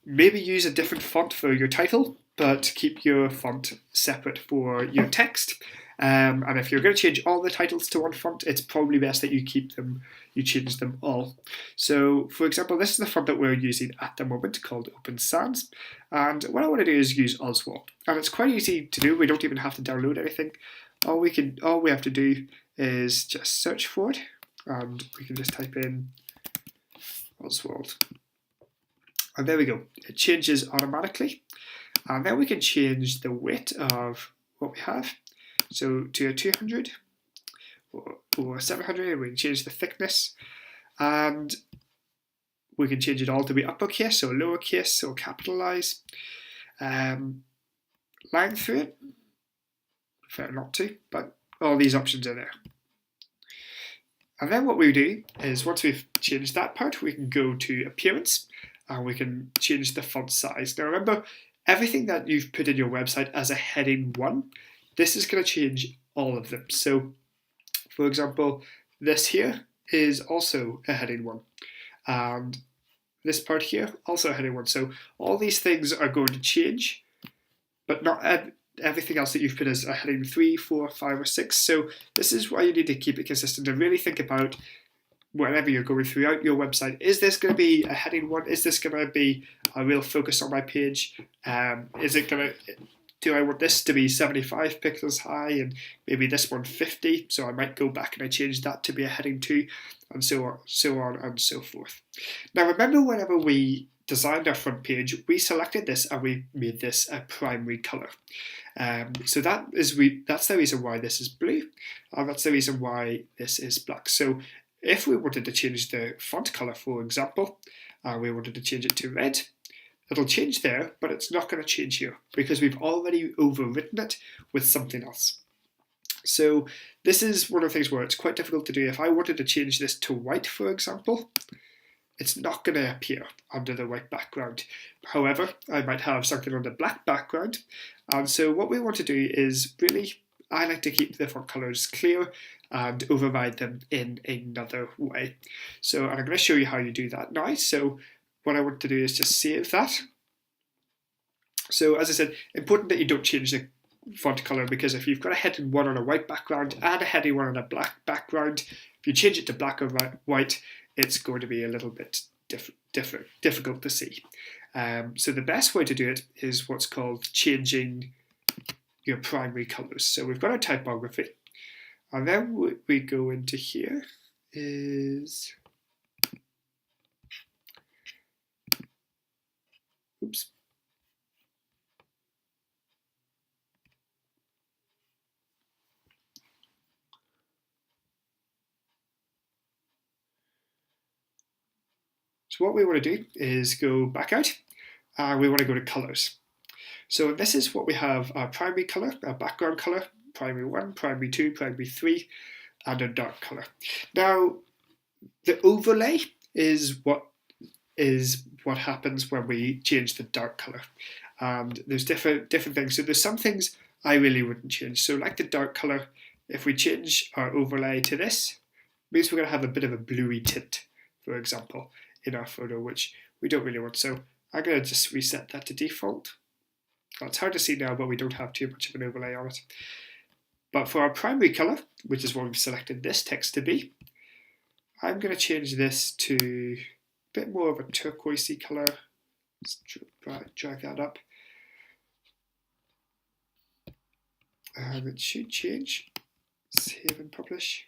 maybe use a different font for your title, but keep your font separate for your text. And if you're going to change all the titles to one font, it's probably best that you change them all. So for example, this is the font that we're using at the moment called Open Sans. And what I want to do is use Oswald. And it's quite easy to do. We don't even have to download anything. All we have to do is just search for it, and we can just type in Oswald. And there we go. It changes automatically. And then we can change the weight of what we have. So to a 200 or 700, we can change the thickness. And we can change it all to be uppercase or lowercase or capitalize. Line through it. Prefer not to, but all these options are there. And then what we do is once we've changed that part, we can go to Appearance and we can change the font size. Now remember, everything that you've put in your website as a heading 1, this is going to change all of them. So for example, this here is also a heading 1. And this part here, also a heading 1. So all these things are going to change, but not everything else that you've put as a heading 3, 4, 5, or 6. So this is why you need to keep it consistent and really think about whenever you're going throughout your website, is this going to be a heading 1? Is this going to be a real focus on my page? Do I want this to be 75 pixels high and maybe this one 50? So I might go back and I change that to be a heading 2, and so on and so forth. Now remember, whenever we designed our front page, we selected this and we made this a primary color. So that's the reason why this is blue, and that's the reason why this is black. So if we wanted to change the font color, for example, we wanted to change it to red, it'll change there, but it's not going to change here because we've already overwritten it with something else. So this is one of the things where it's quite difficult to do. If I wanted to change this to white, for example, it's not going to appear under the white background. However, I might have something on the black background. And so what we want to do is really, I like to keep the font colors clear and override them in another way. So, and I'm going to show you how you do that now. So what I want to do is just save that. So as I said, important that you don't change the font color, because if you've got a heading 1 on a white background and a heading 1 on a black background, if you change it to black or white, it's going to be a little bit difficult to see. So the best way to do it is what's called changing your primary colors. So we've got our typography, and then we go into here is, oops, So what we want to do is go back out and we want to go to colors. So this is what we have: our primary color, our background color, primary 1, primary 2, primary 3, and a dark color. Now, the overlay is what happens when we change the dark color. And there's different things. So there's some things I really wouldn't change. So like the dark color, if we change our overlay to this, it means we're going to have a bit of a bluey tint, for example, in our photo, which we don't really want. So I'm going to just reset that to default. Well, it's hard to see now, but we don't have too much of an overlay on it. But for our primary color, which is what we've selected this text to be, I'm going to change this to a bit more of a turquoisey color. Let's drag that up. And it should change. Save and publish.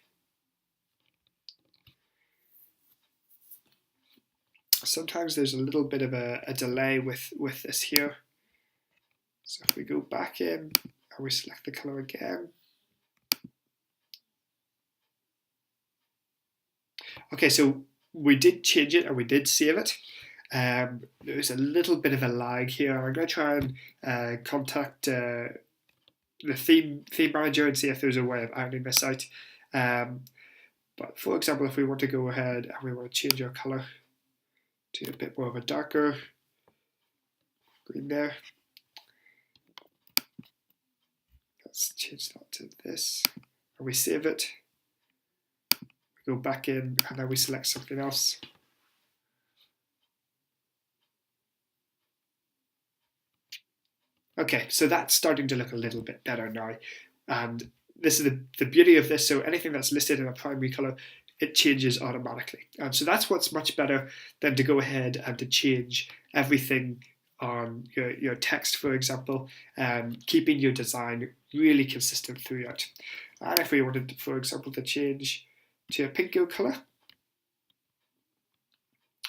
Sometimes there's a little bit of a delay with this here. So if we go back in and we select the color again. Okay, so we did change it and we did save it. There's a little bit of a lag here. I'm going to try and contact the theme manager and see if there's a way of ironing this out. But for example, if we want to go ahead and we want to change our color to a bit more of a darker green there. Let's change that to this. And we save it. We go back in and then we select something else. Okay, so that's starting to look a little bit better now. And this is the beauty of this. So anything that's listed in a primary color, it changes automatically. And so that's what's much better than to go ahead and to change everything on your text, for example, keeping your design really consistent throughout. And if we wanted, for example, to change to a pinko color,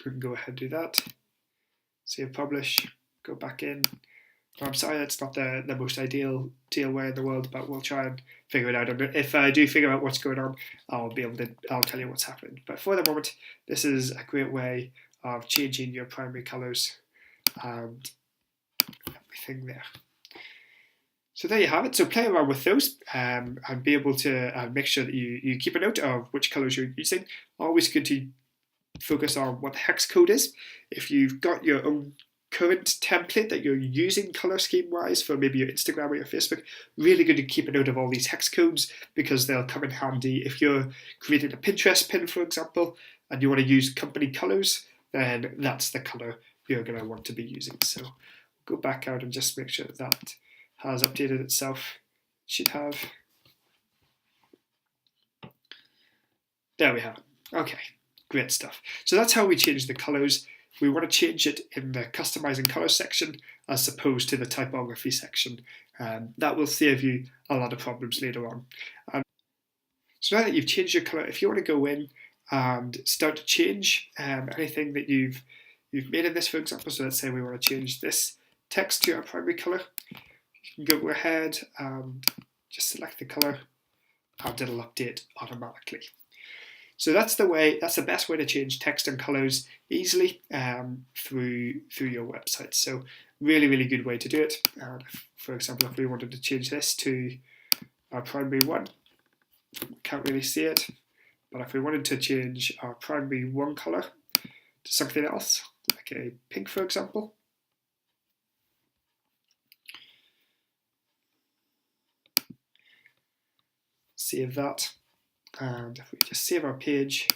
we can go ahead and do that. Save, publish, go back in. I'm sorry that's not the most ideal way in the world, but we'll try and figure it out. And if I do figure out what's going on, I'll tell you what's happening. But for the moment, this is a great way of changing your primary colors and everything there. So there you have it. So play around with those and be able to make sure that you keep a note of which colors you're using. Always good to focus on what the hex code is. If you've got your own current template that you're using color scheme wise for maybe your Instagram or your Facebook, really good to keep a note of all these hex codes because they'll come in handy. If you're creating a Pinterest pin, for example, and you want to use company colors, then that's the color you're going to want to be using. So go back out and just make sure that has updated itself. It should have. There we have it. Okay, great stuff. So that's how we change the colors. We want to change it in the customizing color section as opposed to the typography section. That will save you a lot of problems later on. So now that you've changed your color, if you want to go in and start to change anything that you've made in this, for example, so let's say we want to change this text to our primary color, you can go ahead and just select the color and it'll update automatically. So that's the best way to change text and colors easily through your website. So really, really good way to do it. For example, if we wanted to change this to our primary 1, can't really see it. But if we wanted to change our primary 1 color to something else, like a pink, for example, save that. And if we just save our page,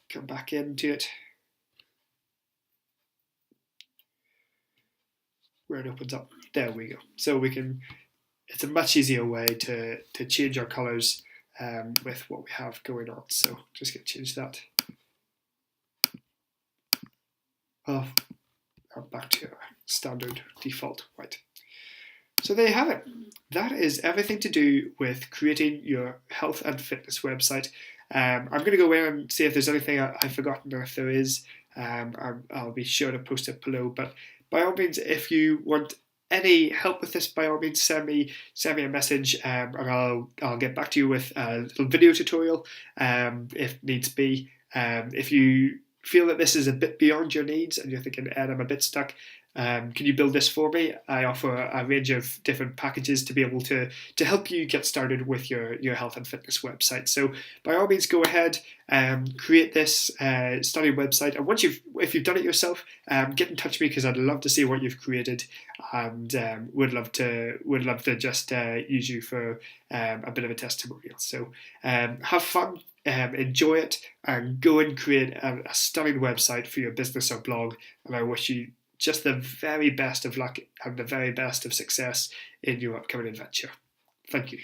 come back into it, where it opens up, there we go. So we can, it's a much easier way to change our colors with what we have going on. So just going to change that off, back to our standard default white. So there you have it. That is everything to do with creating your health and fitness website. I'm going to go in and see if there's anything I've forgotten, or if there is, I'll be sure to post it below. But by all means, if you want any help with this, by all means, send me a message, and I'll get back to you with a little video tutorial if needs be. If you feel that this is a bit beyond your needs and you're thinking, Ed, I'm a bit stuck, can you build this for me? I offer a range of different packages to be able to help you get started with your health and fitness website. So by all means, go ahead and create this stunning website. And if you've done it yourself, get in touch with me, because I'd love to see what you've created, and would love to just use you for a bit of a testimonial. So have fun. Enjoy it, and go and create a stunning website for your business or blog. And I wish you just the very best of luck and the very best of success in your upcoming adventure. Thank you.